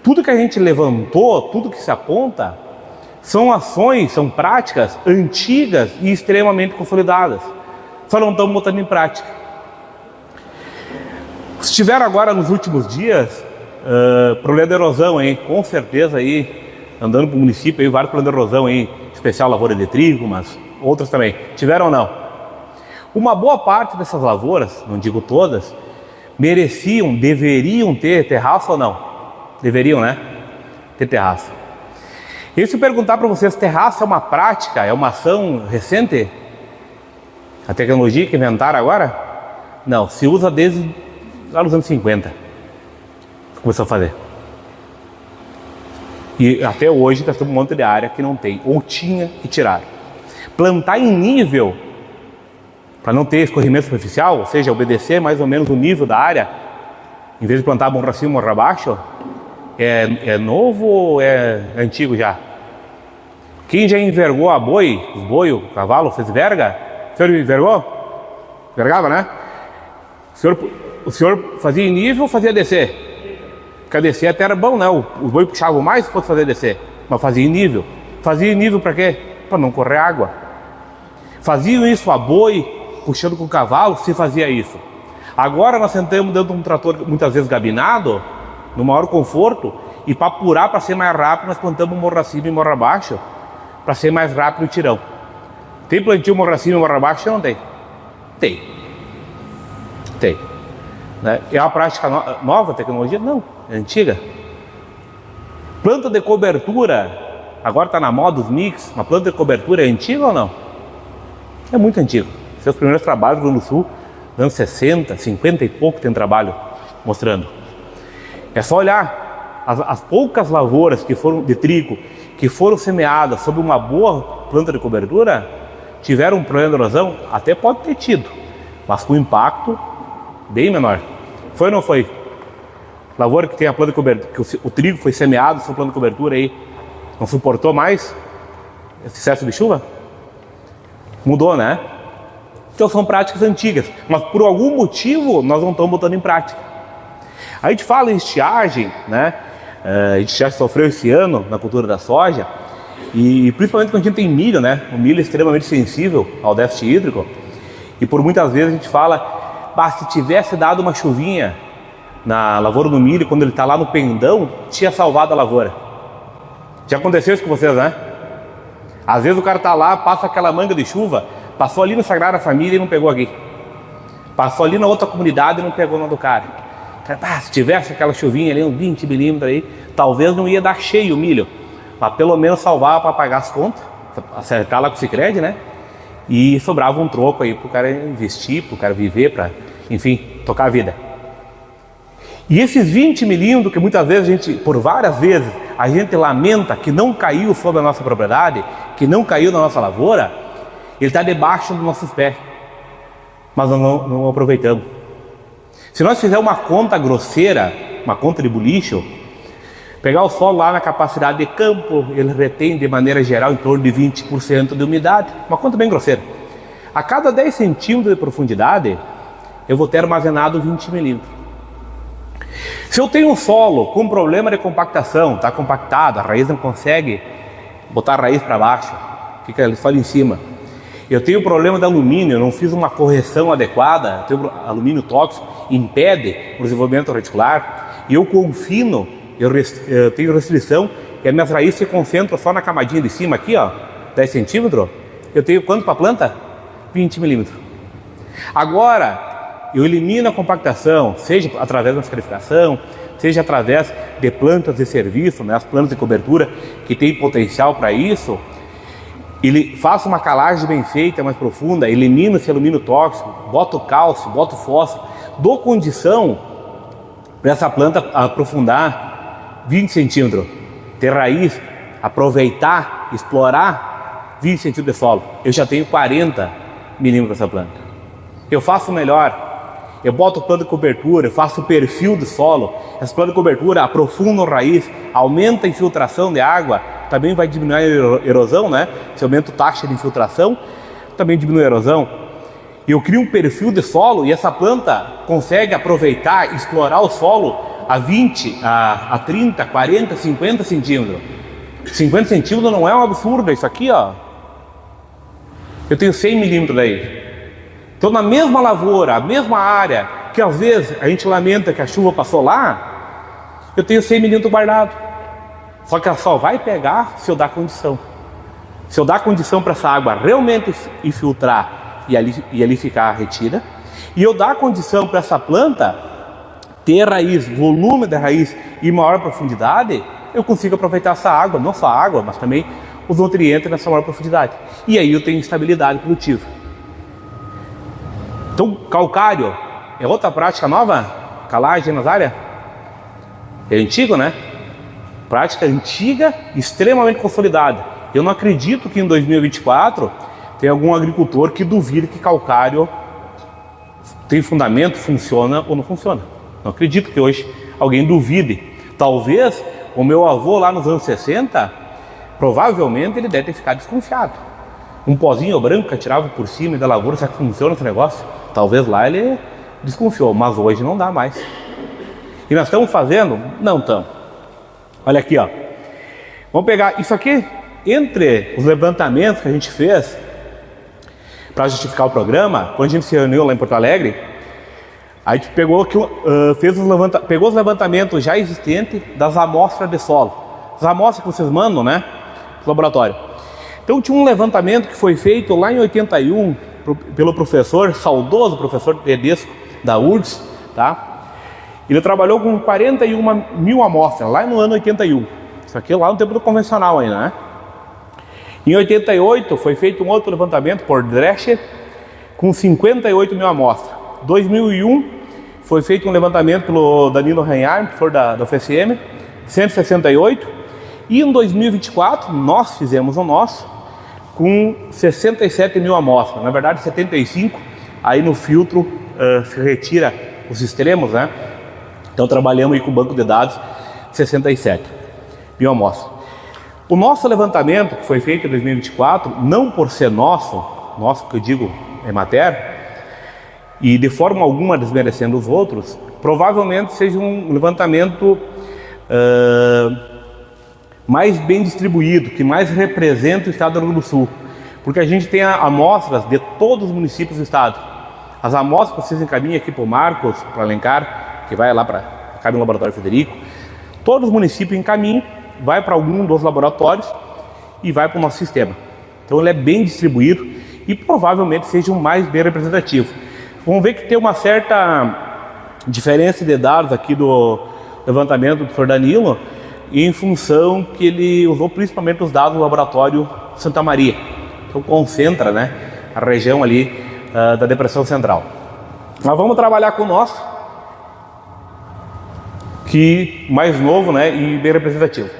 tudo que a gente levantou, tudo que se aponta, são ações, são práticas antigas e extremamente consolidadas. Só não estamos botando em prática. Estiveram agora nos últimos dias problema de erosão, hein? Com certeza aí, andando para o município, aí, vários problemas de erosão, aí, especial lavoura de trigo, mas outras também. Tiveram ou não? Uma boa parte dessas lavouras, não digo todas, deveriam ter terraço ou não? Deveriam, né? Ter terraço. E se eu perguntar para vocês, terraço é uma prática, é uma ação recente? A tecnologia que inventaram agora? Não, se usa desde lá nos anos 50. Começou a fazer. E até hoje nós temos um monte de área que não tem, ou tinha que tirar. Plantar em nível para não ter escorrimento superficial, ou seja, obedecer mais ou menos o nível da área, em vez de plantar morro acima, morro abaixo, é novo ou é antigo já? Quem já envergou a boi, os boi, o cavalo, fez verga? O senhor envergou? Envergava, né? O senhor fazia em nível ou fazia descer? Porque a descer até era bom, né? O boi puxava mais se fosse fazer descer, mas fazia em nível. Fazia em nível para quê? Para não correr água. Faziam isso a boi, puxando com o cavalo, se fazia isso. Agora nós sentamos dentro de um trator, muitas vezes gabinado, no maior conforto, e para apurar, para ser mais rápido, nós plantamos morro acima e morro abaixo, para ser mais rápido o tirão. Tem plantio morro acima e morro abaixo? Não tem. Tem. Né? É uma prática nova, tecnologia? Não, é antiga. Planta de cobertura, agora está na moda os mix, uma planta de cobertura é antiga ou não? É muito antigo. Seus primeiros trabalhos no Rio Grande do Sul, anos 60, 50 e pouco tem trabalho mostrando. É só olhar as poucas lavouras que foram de trigo, que foram semeadas sob uma boa planta de cobertura, tiveram um problema de erosão, até pode ter tido, mas com impacto bem menor. Foi ou não foi? Lavoura que tem a planta de cobertura, que o trigo foi semeado sob planta de cobertura aí, não suportou mais esse excesso de chuva? Mudou, né? Então são práticas antigas, mas por algum motivo nós não estamos botando em prática. A gente fala em estiagem, né? A gente já sofreu esse ano na cultura da soja, e principalmente quando a gente tem milho, né? O milho é extremamente sensível ao déficit hídrico, e por muitas vezes a gente fala, se tivesse dado uma chuvinha na lavoura do milho, quando ele está lá no pendão, tinha salvado a lavoura. Já aconteceu isso com vocês, né? Às vezes o cara está lá, passa aquela manga de chuva, passou ali no Sagrada Família e não pegou aqui. Passou ali na outra comunidade e não pegou na do cara. Se tivesse aquela chuvinha ali, uns 20 milímetros aí, talvez não ia dar cheio o milho, mas pelo menos salvava para pagar as contas, acertar lá com o Sicredi, né? E sobrava um troco aí para o cara investir, para o cara viver, para, enfim, tocar a vida. E esses 20 milímetros que muitas vezes a gente, por várias vezes, a gente lamenta que não caiu sobre a nossa propriedade, que não caiu na nossa lavoura, ele está debaixo dos nossos pés, mas não aproveitamos. Se nós fizermos uma conta grosseira, uma conta de bulicho, pegar o solo lá na capacidade de campo, ele retém de maneira geral em torno de 20% de umidade, uma conta bem grosseira. A cada 10 centímetros de profundidade, eu vou ter armazenado 20 milímetros. Se eu tenho um solo com problema de compactação, está compactado, a raiz não consegue botar a raiz para baixo, fica só ali em cima. Eu tenho problema de alumínio, eu não fiz uma correção adequada, tenho alumínio tóxico, impede o desenvolvimento reticular, e eu confino, eu tenho restrição, e as minhas raízes se concentram só na camadinha de cima aqui, ó, 10 centímetros, eu tenho quanto para a planta? 20 milímetros. Agora, eu elimino a compactação, seja através da escarificação, seja através de plantas de serviço, né, as plantas de cobertura que têm potencial para isso. Ele faça uma calagem bem feita, mais profunda, elimina esse alumínio tóxico, bota o cálcio, bota o fósforo, dou condição para essa planta aprofundar 20 centímetros, ter raiz, aproveitar, explorar 20 centímetros de solo. Eu já tenho 40 milímetros dessa planta. Eu faço melhor, eu boto planta de cobertura, eu faço o perfil do solo, essa planta de cobertura aprofunda a raiz, aumenta a infiltração de água, também vai diminuir a erosão, né? Se aumenta a taxa de infiltração, também diminui a erosão. Eu crio um perfil de solo e essa planta consegue aproveitar, explorar o solo a 20, a 30, 40, 50 centímetros. 50 centímetros não é um absurdo, é isso aqui, ó. Eu tenho 100 milímetros daí. Então, na mesma lavoura, a mesma área, que às vezes a gente lamenta que a chuva passou lá, eu tenho 100 milímetros guardado. Só que ela só vai pegar se eu dar condição. Se eu dar condição para essa água realmente infiltrar e ali ficar retida, e eu dar condição para essa planta ter raiz, volume de raiz e maior profundidade, eu consigo aproveitar essa água, não só a água, mas também os nutrientes nessa maior profundidade. E aí eu tenho estabilidade produtiva. Então, calcário é outra prática nova? Calagem nas áreas? É antigo, né? Prática antiga, extremamente consolidada. Eu não acredito que em 2024 tem algum agricultor que duvida que calcário tem fundamento, funciona ou não funciona. Não acredito que hoje alguém duvide. Talvez o meu avô lá nos anos 60, provavelmente ele deve ter ficado desconfiado. Um pozinho branco que atirava por cima da lavoura, será que funciona esse negócio? Talvez lá ele desconfiou, mas hoje não dá mais. E nós estamos fazendo? Não estamos. Olha aqui, ó. Vamos pegar isso aqui, entre os levantamentos que a gente fez para justificar o programa, quando a gente se reuniu lá em Porto Alegre, a gente pegou, pegou os levantamentos já existentes das amostras de solo. As amostras que vocês mandam, né, pro laboratório. Então tinha um levantamento que foi feito lá em 81 pelo professor, saudoso professor Tedesco da URGS, tá? Ele trabalhou com 41 mil amostras lá no ano 81. Isso aqui lá no tempo do convencional ainda, né? Em 88 foi feito um outro levantamento por Drescher com 58 mil amostras. Em 2001 foi feito um levantamento pelo Danilo Reinhardt, professor da UFSM, 168. E em 2024 nós fizemos o nosso com 67 mil amostras. Na verdade 75, aí no filtro se retira os extremos, né? Então trabalhamos aí com o banco de dados 67 mil amostras. O nosso levantamento, que foi feito em 2024, não por ser nosso que eu digo é Emater, e de forma alguma desmerecendo os outros, provavelmente seja um levantamento mais bem distribuído, que mais representa o estado do Rio Grande do Sul, porque a gente tem amostras de todos os municípios do estado. As amostras que vocês encaminham aqui para o Marcos, para o Alencar, que vai lá para cabe no Laboratório Federico, todos os municípios encaminham, vai para algum dos laboratórios e vai para o nosso sistema. Então ele é bem distribuído e provavelmente seja o mais bem representativo. Vamos ver que tem uma certa diferença de dados aqui do levantamento do professor Danilo, em função que ele usou principalmente os dados do laboratório Santa Maria, que concentra, né, a região ali da Depressão Central. Mas vamos trabalhar com o nosso, que mais novo, né, e bem representativo.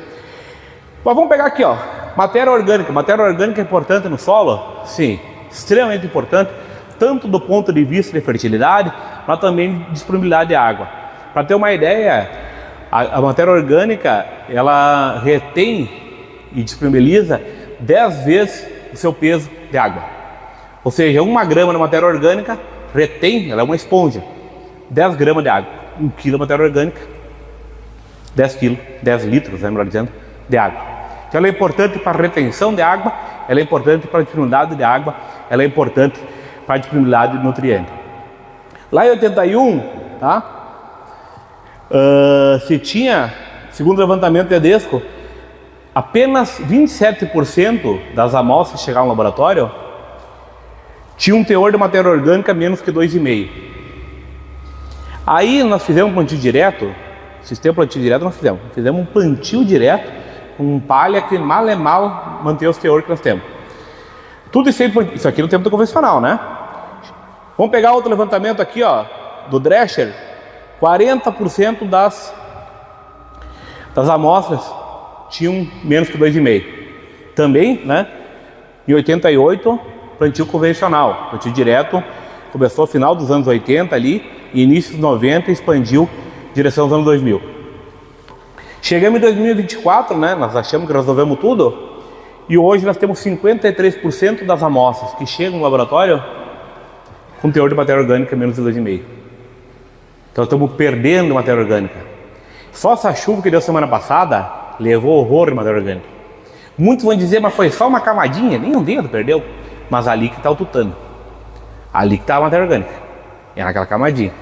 Mas vamos pegar aqui, ó, matéria orgânica. Matéria orgânica é importante no solo? Sim, extremamente importante, tanto do ponto de vista de fertilidade, mas também de disponibilidade de água. Para ter uma ideia, a matéria orgânica, ela retém e disponibiliza 10 vezes o seu peso de água. Ou seja, 1 grama de matéria orgânica retém, ela é uma esponja, 10 gramas de água. 1 quilo de matéria orgânica, 10 litros, né, melhor dizendo, de água. Então ela é importante para a retenção de água, ela é importante para a disponibilidade de água, ela é importante para a disponibilidade de nutriente. Lá em 81, tá? Se tinha, segundo o levantamento Tedesco, apenas 27% das amostras que chegavam no laboratório tinham um teor de matéria orgânica menos que 2,5. Aí nós fizemos um plantio direto, sistema plantio direto nós fizemos um plantio direto, com palha que mal é mal manter os teores que nós temos. Tudo isso aqui no tempo do convencional, né? Vamos pegar outro levantamento aqui, ó, do Drescher. 40% das amostras tinham menos que 2,5. Também, né? Em 88, plantio convencional, plantio direto, começou no final dos anos 80 ali, e início dos 90 expandiu em direção aos anos 2000. Chegamos em 2024, né? Nós achamos que resolvemos tudo, e hoje nós temos 53% das amostras que chegam no laboratório com teor de matéria orgânica menos de 2,5. Então estamos perdendo matéria orgânica. Só essa chuva que deu semana passada levou horror de matéria orgânica. Muitos vão dizer, mas foi só uma camadinha, nem um dedo perdeu. Mas ali que está o tutano, ali que está a matéria orgânica, é naquela camadinha,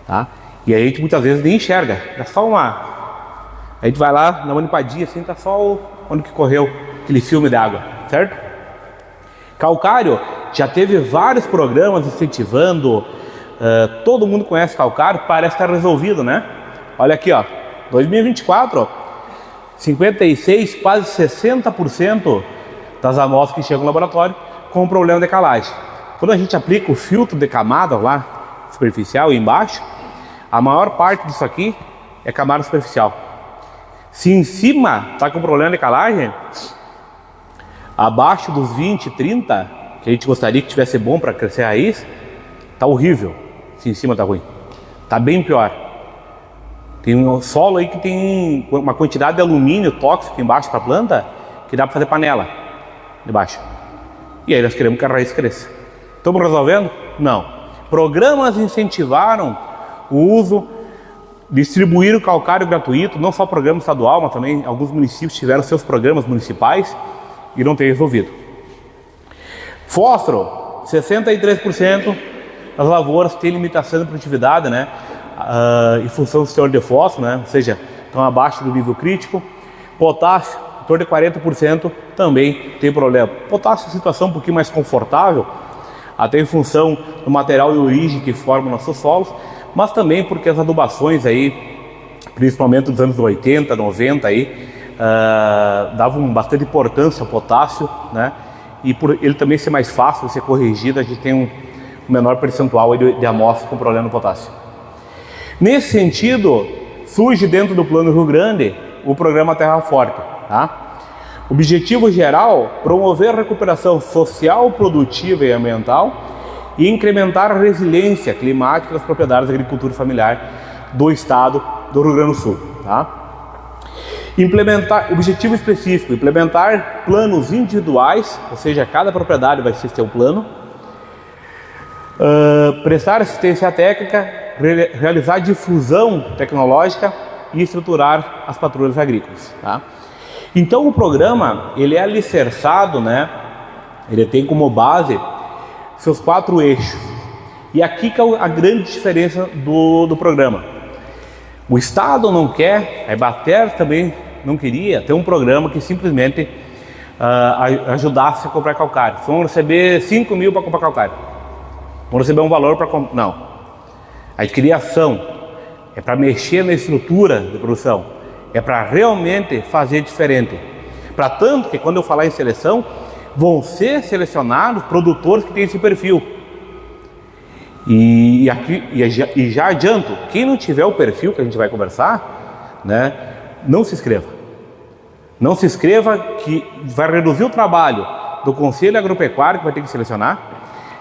tá? E aí a gente muitas vezes nem enxerga, é só uma... A gente vai lá, dá uma limpadinha assim, tá só onde que correu aquele filme de água, certo? Calcário, já teve vários programas incentivando, todo mundo conhece calcário, parece estar resolvido, né? Olha aqui, ó, 2024, 56, quase 60% das amostras que chegam no laboratório com problema de calagem. Quando a gente aplica o filtro de camada lá, superficial e embaixo, a maior parte disso aqui é camada superficial. Se em cima está com problema de calagem, abaixo dos 20, 30, que a gente gostaria que tivesse bom para crescer a raiz, tá horrível. Se em cima tá ruim. Tá bem pior. Tem um solo aí que tem uma quantidade de alumínio tóxico embaixo para a planta que dá para fazer panela debaixo. E aí nós queremos que a raiz cresça. Estamos resolvendo? Não. Programas incentivaram o uso, distribuir o calcário gratuito, não só programa estadual, mas também alguns municípios tiveram seus programas municipais e não tem resolvido. Fósforo, 63% das lavouras têm limitação de produtividade, né? Em função do teor de fósforo, né? Ou seja, estão abaixo do nível crítico. Potássio, em torno de 40% também tem problema. Potássio é uma situação um pouquinho mais confortável, até em função do material de origem que forma nossos solos, mas também porque as adubações aí, principalmente dos anos 80, 90 aí, davam bastante importância ao potássio, né? E por ele também ser mais fácil de ser corrigido, a gente tem um menor percentual de amostras com problema no potássio. Nesse sentido, surge dentro do Plano Rio Grande o programa Terra Forte, tá? Objetivo geral, promover a recuperação social, produtiva e ambiental e incrementar a resiliência climática das propriedades da agricultura familiar do estado do Rio Grande do Sul, tá? Objetivo específico, implementar planos individuais, ou seja, cada propriedade vai ter seu plano, prestar assistência técnica, realizar difusão tecnológica e estruturar as patrulhas agrícolas, tá? Então o programa, ele é alicerçado, né? Ele tem como base seus 4 eixos. E aqui que é a grande diferença do programa. O Estado não quer, a Emater também não queria ter um programa que simplesmente ajudasse a comprar calcário. Vamos receber 5 mil para comprar calcário. Vamos receber um valor para comprar. Não. A criação é para mexer na estrutura de produção. É para realmente fazer diferente. Para tanto que quando eu falar em seleção, vão ser selecionados produtores que têm esse perfil. E já adianto, quem não tiver o perfil que a gente vai conversar, né, não se inscreva. Não se inscreva, que vai reduzir o trabalho do Conselho Agropecuário, que vai ter que selecionar,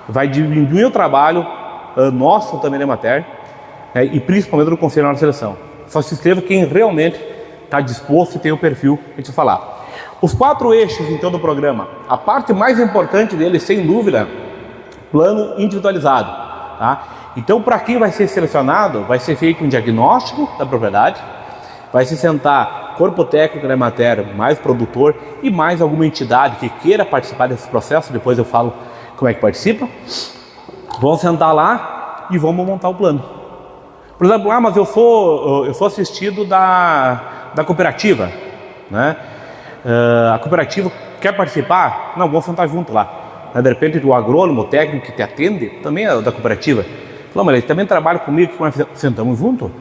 vai diminuir o trabalho nosso também da Emater, né, e principalmente do Conselho de Seleção. Só se inscreva quem realmente está disposto e tem o perfil que a gente vai falar. Os 4 eixos, então, do programa. A parte mais importante dele, sem dúvida, plano individualizado, tá? Então, para quem vai ser selecionado, vai ser feito um diagnóstico da propriedade, vai se sentar corpo técnico da Emater, mais produtor e mais alguma entidade que queira participar desse processo, depois eu falo como é que participa. Vão sentar lá e vamos montar o plano. Por exemplo, mas eu sou assistido da cooperativa, né? A cooperativa quer participar? Não, vamos sentar junto lá. De repente o agrônomo, o técnico que te atende, também é da cooperativa. Falou, mas ele também trabalha comigo, que nós sentamos junto.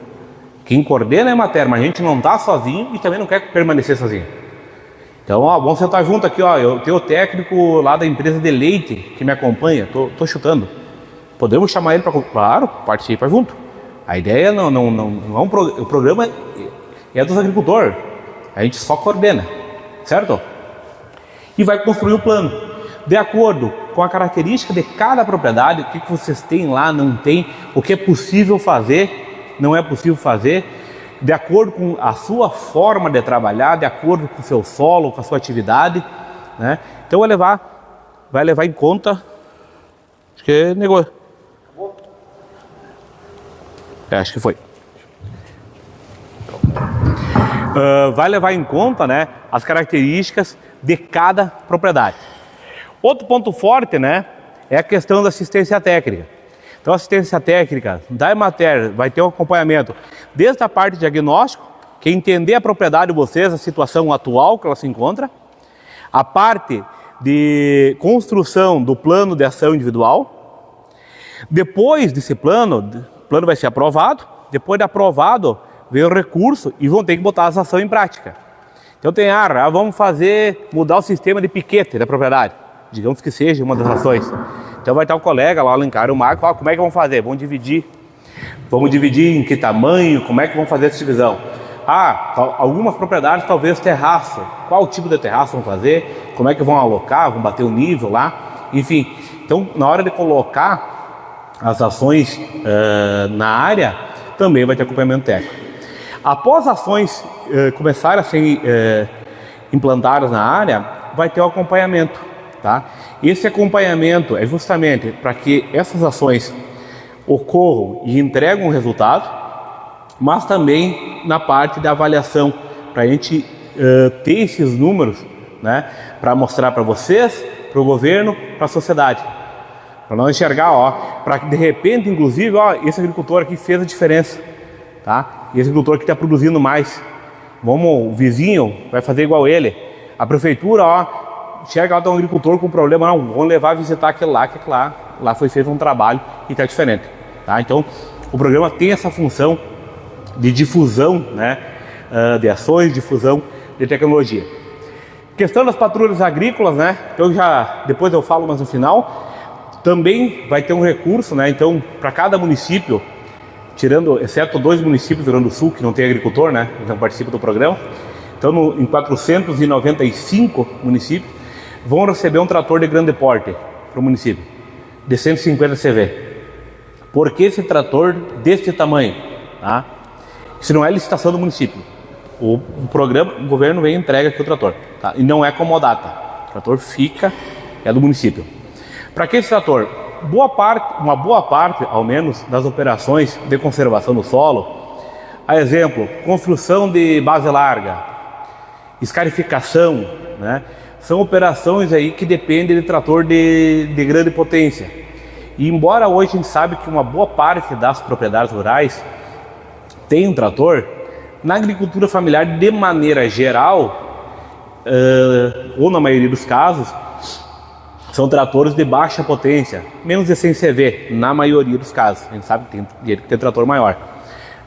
Quem coordena é a Emater, mas a gente não está sozinho e também não quer permanecer sozinho. Então, vamos sentar junto aqui, eu tenho o técnico lá da empresa de leite que me acompanha, tô chutando. Podemos chamar ele para... Claro, participa junto. A ideia não é o programa é dos agricultores. A gente só coordena, certo? E vai construir o plano. De acordo com a característica de cada propriedade, o que vocês têm lá, não tem, o que é possível fazer, não é possível fazer, de acordo com a sua forma de trabalhar, de acordo com o seu solo, com a sua atividade, né? Então vai levar em conta, acho que é negócio. Acho que foi. Vai levar em conta, né, as características de cada propriedade. Outro ponto forte, né, é a questão da assistência técnica. Então, a assistência técnica da Emater vai ter um acompanhamento desde a parte de diagnóstico, que é entender a propriedade de vocês, a situação atual que ela se encontra, a parte de construção do plano de ação individual. Depois desse plano, o plano vai ser aprovado. Depois de aprovado, vem o recurso e vão ter que botar as ações em prática. Então tem vamos mudar o sistema de piquete da propriedade, digamos que seja uma das ações. Então vai estar o colega lá, o Alencar, o Marco, como é que vamos fazer? Vamos dividir em que tamanho, como é que vamos fazer essa divisão? Algumas propriedades talvez terraço, qual tipo de terraço vão fazer, como é que vão alocar, vão bater o nível lá. enfim. Então, na hora de colocar as ações na área, também vai ter acompanhamento técnico. Após ações começarem a ser implantadas na área, vai ter o acompanhamento, tá? Esse acompanhamento é justamente para que essas ações ocorram e entregam um resultado, mas também na parte da avaliação, para a gente ter esses números, né, para mostrar para vocês, para o governo, para a sociedade, para nós enxergar, para que de repente, inclusive, esse agricultor aqui fez a diferença, tá? E esse agricultor que está produzindo mais, o vizinho vai fazer igual ele, a prefeitura, chega lá, tem um agricultor com problema, não, vamos levar a visitar aquele lá, que lá foi feito um trabalho e está diferente, tá? Então, o programa tem essa função de difusão, né, de ações, difusão de tecnologia. Questão das patrulhas agrícolas, né, depois eu falo, mas no final, também vai ter um recurso, né, então, para cada município, exceto 2 municípios do Rio Grande do Sul, que não tem agricultor, né, então participam do programa, então em 495 municípios, vão receber um trator de grande porte para o município, de 150 CV. Por que esse trator desse tamanho? Tá? Isso não é licitação do município. O programa, o governo vem e entrega aqui o trator. Tá? E não é comodata. O trator é do município. Para que esse trator? Uma boa parte, ao menos, das operações de conservação do solo, a exemplo, construção de base larga, escarificação, né? São operações aí que dependem de trator de grande potência. E embora hoje a gente sabe que uma boa parte das propriedades rurais tem um trator, na agricultura familiar, de maneira geral, ou na maioria dos casos, são tratores de baixa potência, menos de 100 CV, na maioria dos casos. A gente sabe que tem que ter trator maior,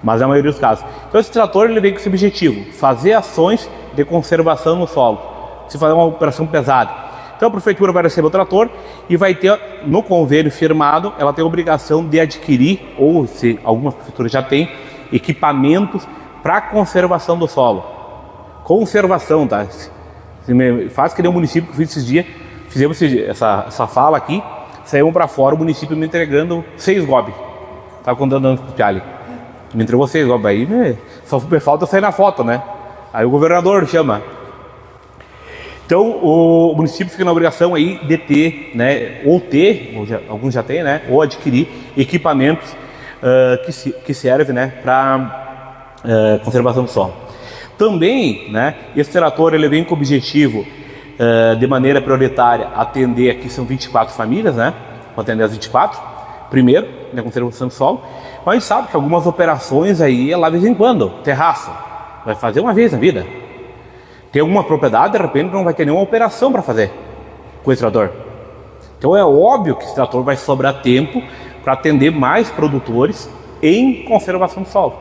mas na maioria dos casos. Então esse trator ele vem com esse objetivo, fazer ações de conservação no solo, se fazer uma operação pesada. Então a prefeitura vai receber o trator e vai ter, no convênio firmado, ela tem a obrigação de adquirir, ou se algumas prefeituras já têm, equipamentos para conservação do solo. Conservação, tá? Faz que nem o município que eu fiz esses dias, fizemos essa fala aqui, saímos para fora, o município me entregando 6 GOB. Estava contando com o Piali. Me entregou 6 GOB aí, só falta sair na foto, né? Aí o governador chama. Então o município fica na obrigação aí de ter, né, alguns já têm, né, ou adquirir equipamentos que servem, né, para conservação do solo. Também, né, esse trator ele vem com o objetivo de maneira prioritária atender, aqui são 24 famílias, né, para atender as 24, primeiro, na conservação do solo, mas a gente sabe que algumas operações aí é lá de vez em quando, terraço, vai fazer uma vez na vida. Tem alguma propriedade, de repente não vai ter nenhuma operação para fazer com esse trator. Então é óbvio que esse trator vai sobrar tempo para atender mais produtores em conservação do solo.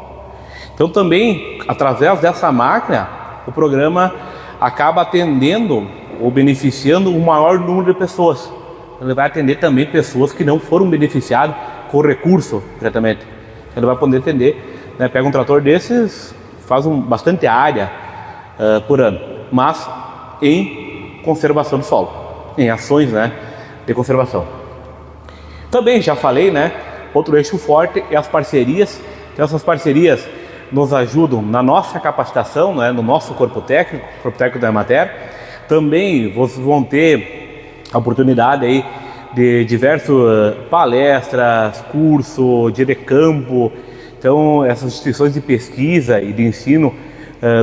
Então também, através dessa máquina, o programa acaba atendendo ou beneficiando um maior número de pessoas. Ele vai atender também pessoas que não foram beneficiadas com o recurso diretamente. Ele vai poder atender, né, pega um trator desses, faz bastante área por ano, mas em conservação do solo, em ações, né, de conservação. Também já falei, né, outro eixo forte é as parcerias. Então essas parcerias nos ajudam na nossa capacitação, né, no nosso corpo técnico da Emater. Também vocês vão ter a oportunidade aí de diversas palestras, curso, dia de campo. Então essas instituições de pesquisa e de ensino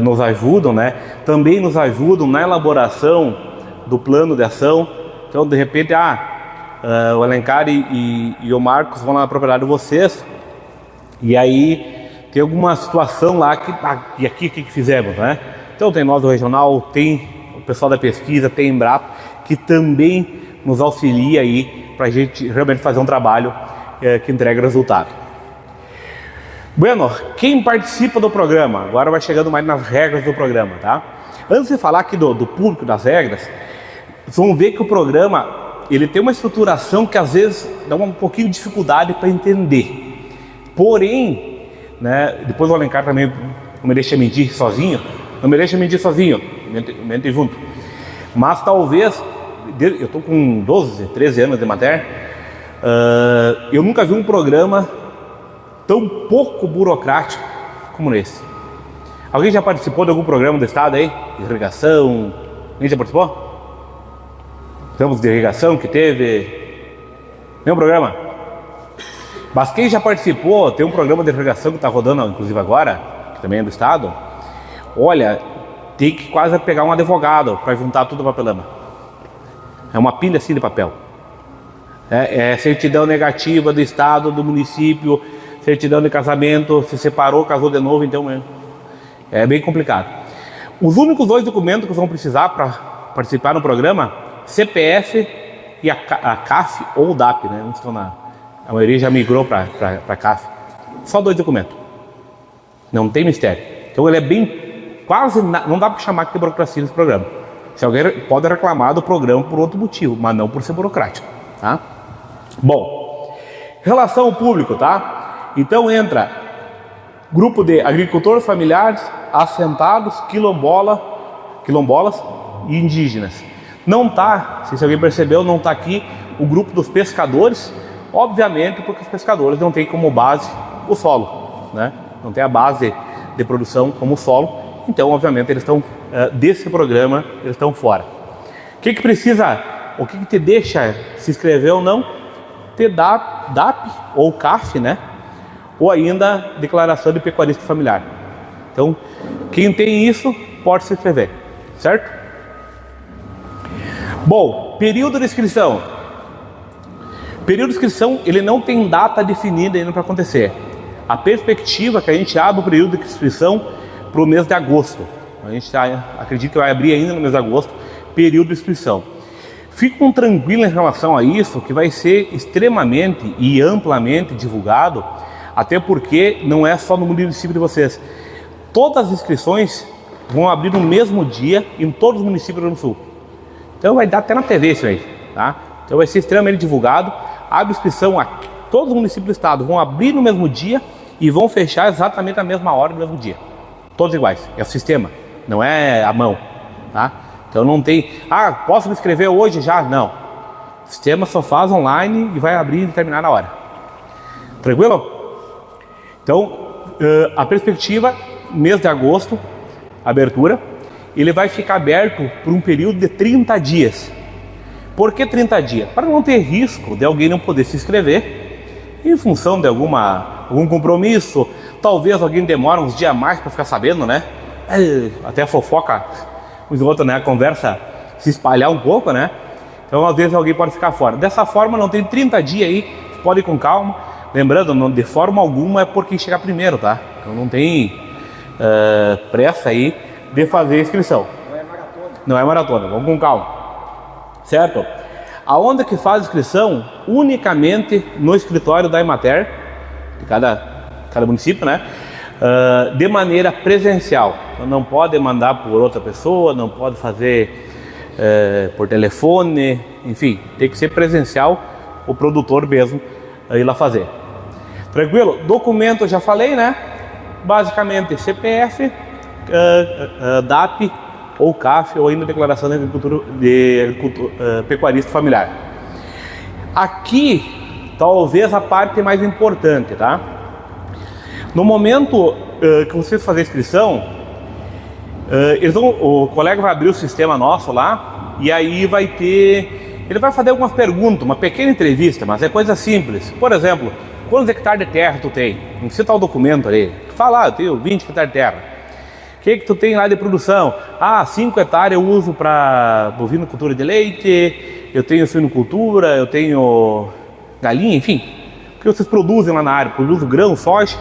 nos ajudam, né? Também nos ajudam na elaboração do plano de ação. Então de repente, o Alencar e o Marcos vão lá na propriedade de vocês, e aí tem alguma situação lá e aqui o que fizemos, né? Então tem nós do regional, tem o pessoal da pesquisa, tem Embrapa, que também nos auxilia aí para a gente realmente fazer um trabalho que entregue resultado. Bueno, quem participa do programa, agora vai chegando mais nas regras do programa, tá? Antes de falar aqui do público, das regras, vocês vão ver que o programa, ele tem uma estruturação que às vezes dá um pouquinho de dificuldade para entender. Porém, né, depois o Alencar também não me deixa mentir sozinho, mente junto. Mas talvez eu estou com 12, 13 anos de matéria, eu nunca vi um programa tão pouco burocrático como esse. Alguém já participou de algum programa do Estado aí? De irrigação? Alguém já participou? Programas de irrigação que teve? Nenhum programa? Mas quem já participou, tem um programa de irrigação que está rodando, inclusive agora, que também é do Estado. Olha, tem que quase pegar um advogado para juntar tudo a papelama. É uma pilha assim de papel. É certidão negativa do Estado, do município, certidão de casamento, se separou, casou de novo, então é bem complicado. Os únicos 2 documentos que vão precisar para participar no programa, CPF e a CAF ou o DAP, né? Não estão a maioria já migrou para a CAF. Só 2 documentos. Não tem mistério. Então ele é bem, quase, não dá para chamar de burocracia nesse programa. Se alguém pode reclamar do programa por outro motivo, mas não por ser burocrático, tá? Bom, relação ao público, tá? Então entra grupo de agricultores familiares, assentados, quilombolas e indígenas. Não tá, se alguém percebeu, não tá aqui o grupo dos pescadores, obviamente porque os pescadores não têm como base o solo, né? Não tem a base de produção como o solo, então obviamente eles estão desse programa, eles estão fora. O que precisa, o que te deixa se inscrever ou não? Ter DAP ou CAF, né? Ou ainda declaração de pecuarista familiar. Então, quem tem isso pode se inscrever, certo? Bom, período de inscrição. Período de inscrição, ele não tem data definida ainda para acontecer. A perspectiva é que a gente abre o período de inscrição para o mês de agosto. A gente acredita que vai abrir ainda no mês de agosto, período de inscrição. Fiquem tranquilos em relação a isso, que vai ser extremamente e amplamente divulgado, até porque não é só no município de vocês. Todas as inscrições vão abrir no mesmo dia em todos os municípios do Rio Grande do Sul. Então vai dar até na TV isso aí, tá? Então vai ser extremamente divulgado. Abre inscrição a todos os municípios do estado, vão abrir no mesmo dia e vão fechar exatamente na mesma hora do mesmo dia. Todos iguais, é o sistema, não é a mão, tá? Então não tem, posso me inscrever hoje já? Não. O sistema só faz online e vai abrir em determinada hora. Tranquilo? Então, a perspectiva, mês de agosto, abertura, ele vai ficar aberto por um período de 30 dias. Por que 30 dias? Para não ter risco de alguém não poder se inscrever em função de algum compromisso. Talvez alguém demore uns dias a mais para ficar sabendo, né? Até a fofoca, os outros, né? A conversa se espalhar um pouco, né? Então, às vezes, alguém pode ficar fora. Dessa forma, não tem 30 dias aí, pode ir com calma. Lembrando, não, de forma alguma é por quem chegar primeiro, tá? Então, não tem pressa aí de fazer a inscrição. Não é maratona. Não é maratona, vamos com calma. Certo? Aonde que faz a inscrição? Unicamente no escritório da Emater, de cada município, né? De maneira presencial. Então, não pode mandar por outra pessoa, não pode fazer por telefone, enfim, tem que ser presencial, o produtor mesmo ir lá fazer. Tranquilo? Documento eu já falei, né? Basicamente CPF, DAP ou CAF, ou ainda declaração de pecuarista familiar. Aqui, talvez a parte mais importante, tá? No momento que vocês fazem a inscrição, o colega vai abrir o sistema nosso lá, e aí ele vai fazer algumas perguntas, uma pequena entrevista, mas é coisa simples. Por exemplo, quantos hectares de terra tu tem? Não precisa o documento ali. Tu fala, eu tenho 20 hectares de terra. O que tu tem lá de produção? 5 hectares eu uso para bovinocultura de leite, eu tenho suinocultura, eu tenho galinha, enfim. O que vocês produzem lá na área? Produzo grão, soja.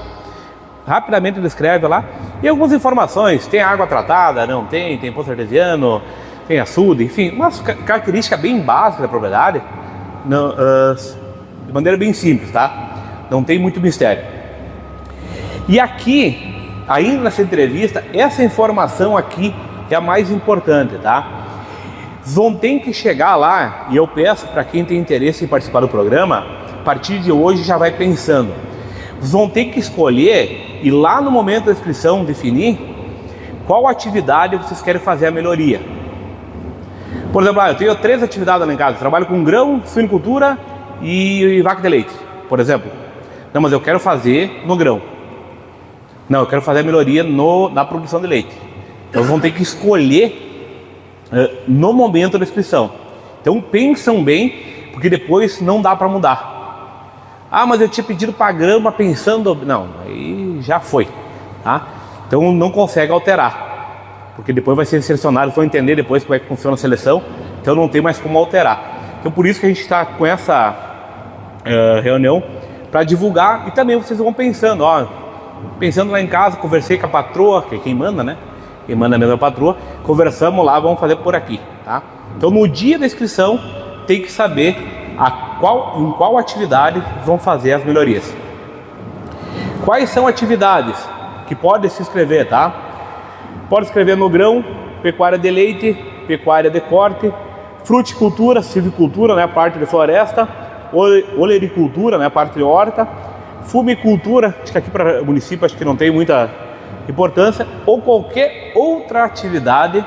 Rapidamente ele escreve lá. E algumas informações, tem água tratada, não tem, tem poço artesiano, tem açude, enfim, uma característica bem básica da propriedade, de maneira bem simples, tá? Não tem muito mistério. E aqui, ainda nessa entrevista, essa informação aqui é a mais importante, tá? Vão ter que chegar lá, e eu peço para quem tem interesse em participar do programa, a partir de hoje já vai pensando. Vão ter que escolher e lá no momento da inscrição definir qual atividade vocês querem fazer a melhoria. Por exemplo, eu tenho 3 atividades lá em casa. Trabalho com grão, suinicultura e vaca de leite, por exemplo. Não, mas eu quero fazer no grão. Não, eu quero fazer a melhoria na produção de leite. Então vão ter que escolher no momento da inscrição. Então pensam bem, porque depois não dá para mudar. Ah, mas eu tinha pedido para grama pensando... Não, aí já foi, tá? Então não consegue alterar, porque depois vai ser selecionado, vão entender depois como é que funciona a seleção, então não tem mais como alterar. Então por isso que a gente está com essa reunião, para divulgar, e também vocês vão pensando, pensando lá em casa, conversei com a patroa, que é quem manda, né? Quem manda mesmo é a patroa, conversamos lá, vamos fazer por aqui, tá? Então no dia da inscrição, tem que saber em qual atividade vão fazer as melhorias. Quais são atividades que pode se inscrever, tá? Pode escrever no grão, pecuária de leite, pecuária de corte, fruticultura, silvicultura, né, a parte de floresta, olericultura, né, a parte de horta, fumicultura, acho que aqui para o município acho que não tem muita importância, ou qualquer outra atividade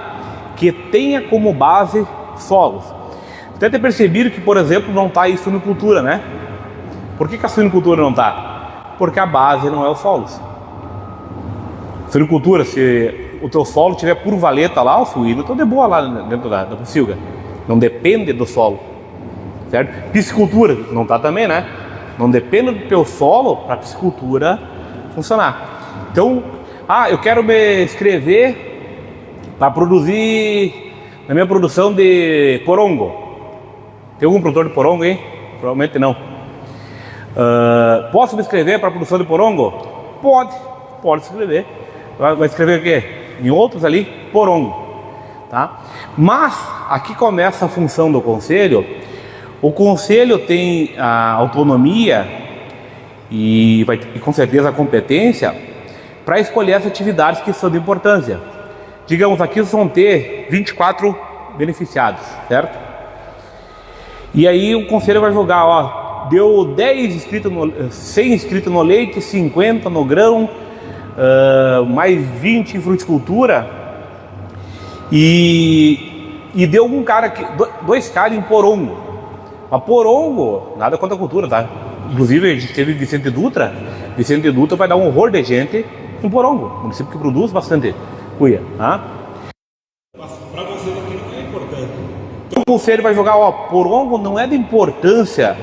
que tenha como base solos. Até ter percebido que, por exemplo, não está aí suinicultura, né? Por que a suinicultura não está? Porque a base não é os solos. Suinicultura, se o teu solo tiver por valeta lá, o suíno, então de boa lá dentro da pocilga. Não depende do solo, certo? Piscicultura, não está também, né? Não depende do teu solo para a piscicultura funcionar. Então, eu quero me inscrever para produzir na minha produção de porongo. Tem algum produtor de porongo aí? Provavelmente não. Posso me inscrever para a produção de porongo? Pode se inscrever. Vai escrever o quê? Em outros ali, porongo, tá? Mas aqui começa a função do conselho. O conselho tem a autonomia e com certeza a competência para escolher as atividades que são de importância. Digamos, aqui vão ter 24 beneficiados, certo? E aí o conselho vai julgar, deu 100 inscritos no leite, 50 no grão, mais 20 em fruticultura, e deu um cara aqui, 2 caras em porongo. Mas porongo, nada contra a cultura, tá? Inclusive a gente teve Vicente Dutra vai dar um horror de gente em porongo, município que produz bastante cuia, tá? Mas para vocês aqui não é importante. Então o conselho vai jogar, porongo não é de importância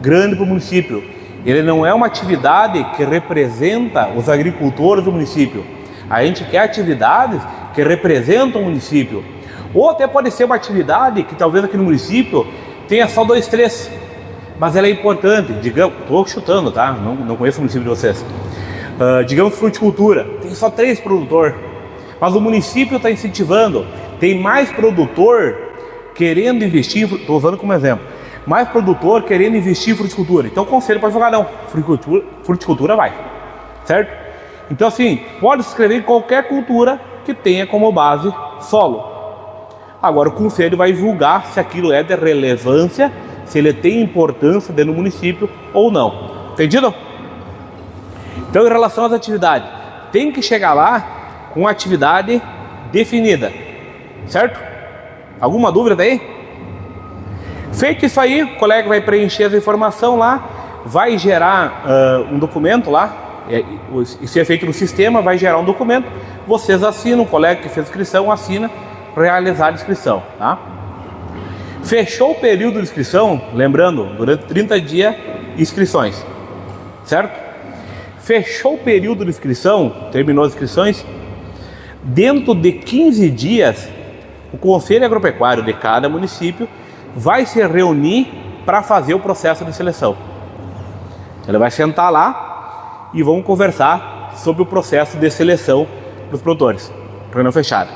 grande para o município. Ele não é uma atividade que representa os agricultores do município. A gente quer atividades que representam o município. Ou até pode ser uma atividade que talvez aqui no município tenha só 2, 3. Mas ela é importante. Digamos, estou chutando, tá? Não conheço o município de vocês. Digamos fruticultura, tem só 3 produtores. Mas o município está incentivando. Tem mais produtor querendo investir, estou usando como exemplo. Mais produtor querendo investir em fruticultura. Então o conselho pode jogar não, fruticultura vai, certo? Então assim, pode se inscrever em qualquer cultura que tenha como base solo. Agora o conselho vai julgar se aquilo é de relevância, se ele tem importância dentro do município ou não. Entendido? Então em relação às atividades, tem que chegar lá com a atividade definida, certo? Alguma dúvida daí? Feito isso aí, o colega vai preencher as informações lá, vai gerar um documento lá, isso é feito no sistema, vai gerar um documento, vocês assinam, o colega que fez a inscrição assina para realizar a inscrição, tá? Fechou o período de inscrição, lembrando, durante 30 dias, inscrições, certo? Fechou o período de inscrição, terminou as inscrições, dentro de 15 dias, o Conselho Agropecuário de cada município vai se reunir para fazer o processo de seleção. Ele vai sentar lá e vão conversar sobre o processo de seleção dos produtores. Reunião fechada.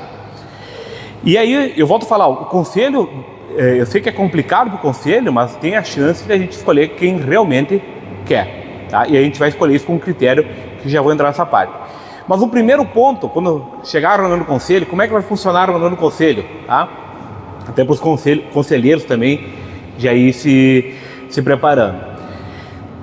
E aí, eu volto a falar, o conselho, eu sei que é complicado para o conselho, mas tem a chance de a gente escolher quem realmente quer, tá? E a gente vai escolher isso com um critério que já vou entrar nessa parte. Mas o primeiro ponto, quando chegar a reunião do conselho, como é que vai funcionar a reunião do conselho, tá? Até para os conselheiros também já ir se preparando.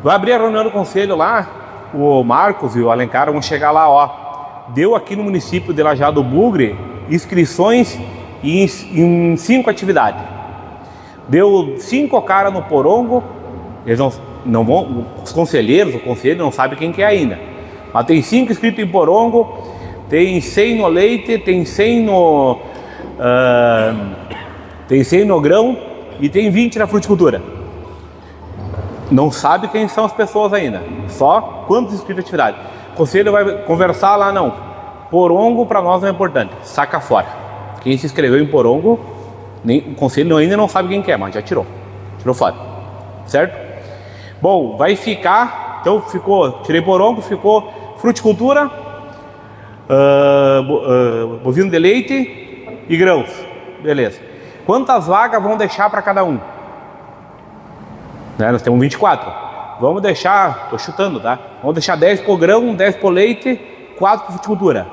Vai abrir a reunião do conselho lá, o Marcos e o Alencar vão chegar lá, deu aqui no município de Lajeado do Bugre inscrições em 5 atividades. Deu 5 caras no porongo, eles não vão, os conselheiros, o conselho não sabe quem que é ainda. Mas tem 5 inscritos em porongo, tem 100 no leite, tem 100 no grão e tem 20 na fruticultura. Não sabe quem são as pessoas ainda, só quantos inscritos em atividade. O conselho vai conversar lá, não. Porongo para nós não é importante, saca fora. Quem se inscreveu em porongo, o conselho ainda não sabe quem que é, mas já tirou fora, certo? Bom, vai ficar, então tirei porongo, ficou fruticultura, bovino de leite e grãos, beleza. Quantas vagas vão deixar para cada um? Né, nós temos 24, vamos deixar, estou chutando, tá? Vamos deixar 10 por grão, 10 por leite, 4 por fruticultura.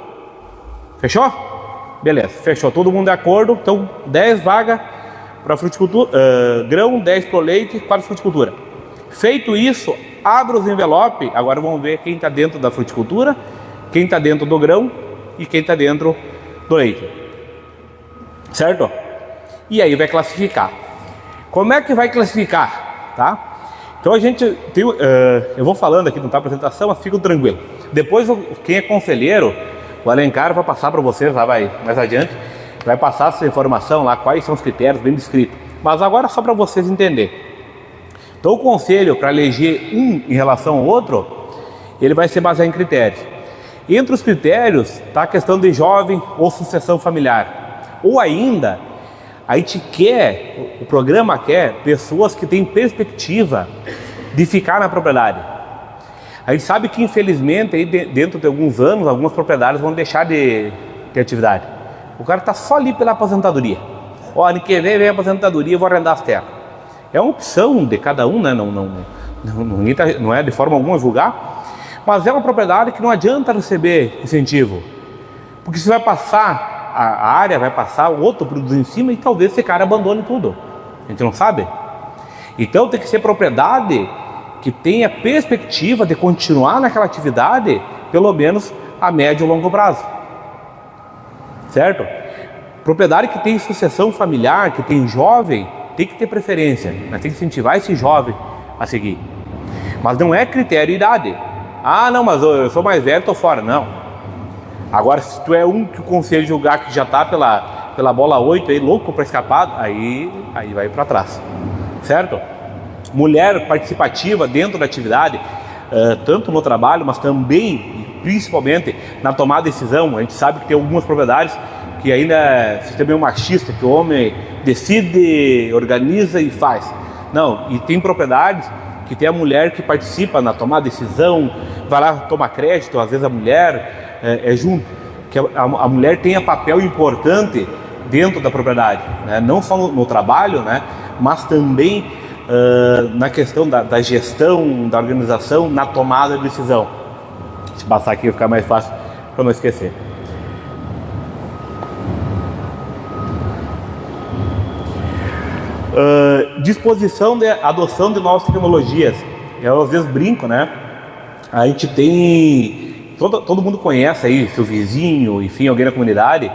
Fechou? Beleza, fechou, todo mundo de acordo. Então 10 vagas para fruticultura, grão, 10 por leite, 4 por fruticultura. Feito isso, abre os envelopes. Agora vamos ver quem está dentro da fruticultura, quem está dentro do grão e quem está dentro do leite, certo? E aí vai classificar. Como é que vai classificar? Tá? Então a gente tem, eu vou falando aqui, não está apresentação, mas fica tranquilo. Depois quem é conselheiro, o Alencar vai passar para vocês, lá vai mais adiante, vai passar essa informação lá, quais são os critérios bem descritos. Mas agora só para vocês entenderem. Então o conselho, para eleger um em relação ao outro, ele vai se basear em critérios. Entre os critérios está a questão de jovem ou sucessão familiar. Ou ainda, a gente quer, o programa quer pessoas que têm perspectiva de ficar na propriedade. A gente sabe que infelizmente aí dentro de alguns anos, algumas propriedades vão deixar de ter atividade. O cara está só ali pela aposentadoria. Olha, ano que vem a aposentadoria, eu vou arrendar as terras. É uma opção de cada um, né? Não é de forma alguma julgar, mas é uma propriedade que não adianta receber incentivo, porque você vai passar, a área vai passar outro produto em cima e talvez esse cara abandone tudo. A gente não sabe. Então tem que ser propriedade que tenha perspectiva de continuar naquela atividade, pelo menos a médio e longo prazo. Certo? Propriedade que tem sucessão familiar, que tem jovem, tem que ter preferência, né? Tem que incentivar esse jovem a seguir. Mas não é critério idade. Ah, não, mas eu sou mais velho, estou fora. Não. Agora, se tu é um que o conselho julgar que já está pela bola 8, aí, louco para escapar, aí vai para trás. Certo? Mulher participativa dentro da atividade, tanto no trabalho, mas também, e principalmente, na tomada de decisão. A gente sabe que tem algumas propriedades que ainda é sistema meio machista, que o homem decide, organiza e faz. Não, e tem propriedades que tem a mulher que participa na tomada de decisão, vai lá tomar crédito, às vezes a mulher é junto, que a mulher tenha papel importante dentro da propriedade, né? Não só no trabalho, né? Mas também na questão da gestão, da organização, na tomada de decisão. Deixa eu passar aqui, vai ficar mais fácil para não esquecer. Disposição de adoção de novas tecnologias. Eu às vezes brinco, né? A gente tem, todo mundo conhece aí, seu vizinho, enfim, alguém na comunidade,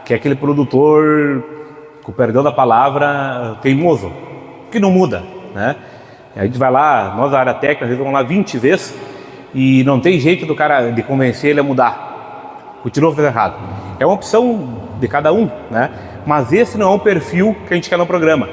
que é aquele produtor, com o perdão da palavra, teimoso, que não muda, né? A gente vai lá, nós da área técnica, às vezes vamos lá 20 vezes e não tem jeito do cara de convencer ele a mudar, continua fazendo errado. É uma opção de cada um, né? Mas esse não é um perfil que a gente quer no programa.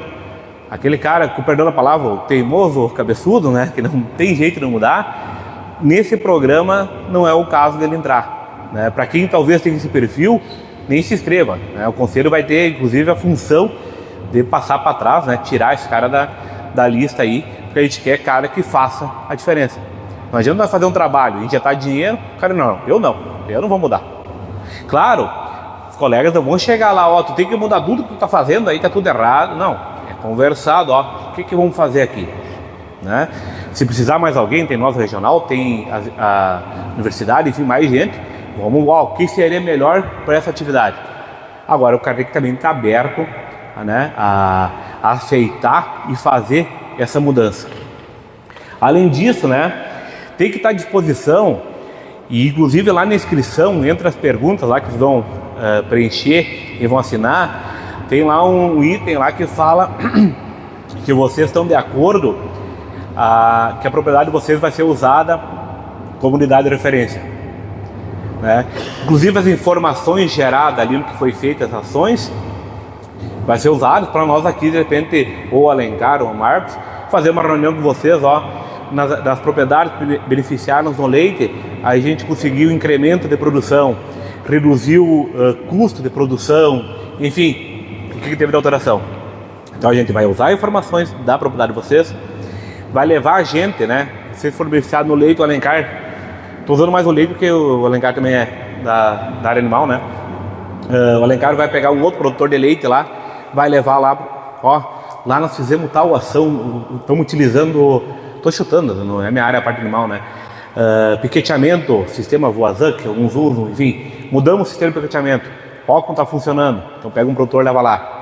Aquele cara, com perdão da palavra, o teimoso, o cabeçudo, né, que não tem jeito de mudar, nesse programa não é o caso dele entrar, né? Para quem talvez tenha esse perfil, nem se inscreva, né? O conselho vai ter, inclusive, a função de passar para trás, né? Tirar esse cara da lista aí, porque a gente quer cara que faça a diferença. Não adianta nós fazer um trabalho, injetar dinheiro, o cara eu não vou mudar. Claro, os colegas não vão chegar lá, ó, tu tem que mudar tudo que tu tá fazendo aí, tá tudo errado, não. Conversado, ó, o que vamos fazer aqui, né? Se precisar mais alguém, tem nós regional, tem a universidade, enfim, mais gente, vamos, ó, o que seria melhor para essa atividade. Agora o cara tem que também estar aberto, né, a aceitar e fazer essa mudança. Além disso, né, tem que estar à disposição, e inclusive lá na inscrição, entre as perguntas lá que vão preencher e vão assinar, tem lá um item lá que fala que vocês estão de acordo que a propriedade de vocês vai ser usada como unidade de referência, né? Inclusive as informações geradas ali no que foi feito, as ações, vai ser usado para nós aqui, de repente, ou Alencar ou Marcos, fazer uma reunião com vocês, das propriedades que beneficiaram no leite, a gente conseguiu incremento de produção, reduziu custo de produção, enfim, o que teve de alteração. Então a gente vai usar informações da propriedade de vocês, vai levar a gente, né? Se vocês forem beneficiados no leite, o Alencar, estou usando mais o leite porque o Alencar também é da área animal, né? O Alencar vai pegar um outro produtor de leite lá, vai levar lá, lá nós fizemos tal ação, estamos utilizando, estou chutando, não é minha área, a parte animal, né? Piqueteamento, sistema Voisin, que alguns usam, enfim, mudamos o sistema de piqueteamento, como está funcionando, então pega um produtor e leva lá.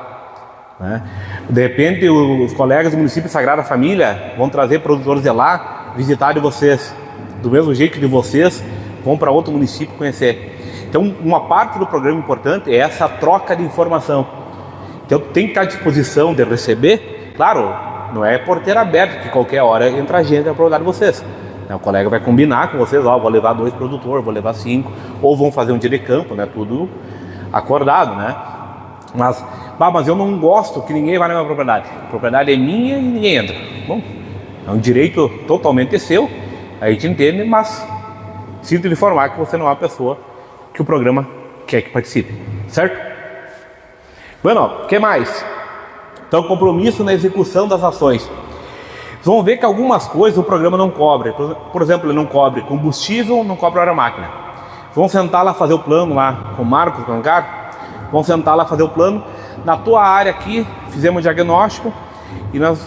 Né? De repente os colegas do município Sagrada Família vão trazer produtores de lá visitar de vocês, do mesmo jeito que de vocês vão para outro município conhecer. Então uma parte do programa importante é essa troca de informação. Então tem que estar à disposição de receber, claro, não é porteira aberta que qualquer hora entra gente na propriedade de vocês. O colega vai combinar com vocês, vou levar 2 produtores, vou levar 5, ou vão fazer um dia de campo, né? Tudo acordado, né? Mas eu não gosto que ninguém vá na minha propriedade. A propriedade é minha e ninguém entra. Bom, é um direito totalmente seu, a gente entende, mas sinto lhe informar que você não é a pessoa que o programa quer que participe, certo? Bueno, o que mais? Então, compromisso na execução das ações. Vocês vão ver que algumas coisas o programa não cobre. Por exemplo, ele não cobre combustível, não cobre hora máquina. Vão sentar lá fazer o plano lá com o Marcos, com o Alencar. Vão sentar lá fazer o plano. Na tua área aqui, fizemos o diagnóstico e nós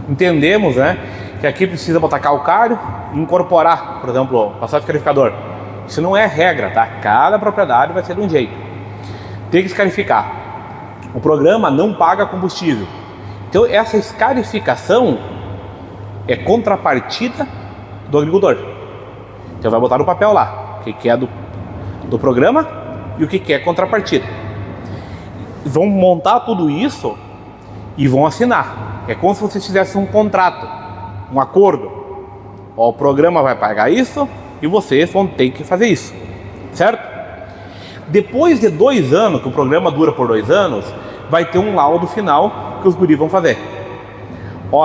entendemos, né, que aqui precisa botar calcário e incorporar, por exemplo, passar escarificador. Isso não é regra, tá? Cada propriedade vai ser de um jeito. Tem que escarificar. O programa não paga combustível. Então essa escarificação é contrapartida do agricultor. Então vai botar no papel lá o que é do programa e o que é contrapartida. Vão montar tudo isso e vão assinar. É como se vocês fizessem um contrato, um acordo. O programa vai pagar isso e vocês vão ter que fazer isso, certo? Depois de 2 anos, que o programa dura por 2 anos, vai ter um laudo final que os guris vão fazer.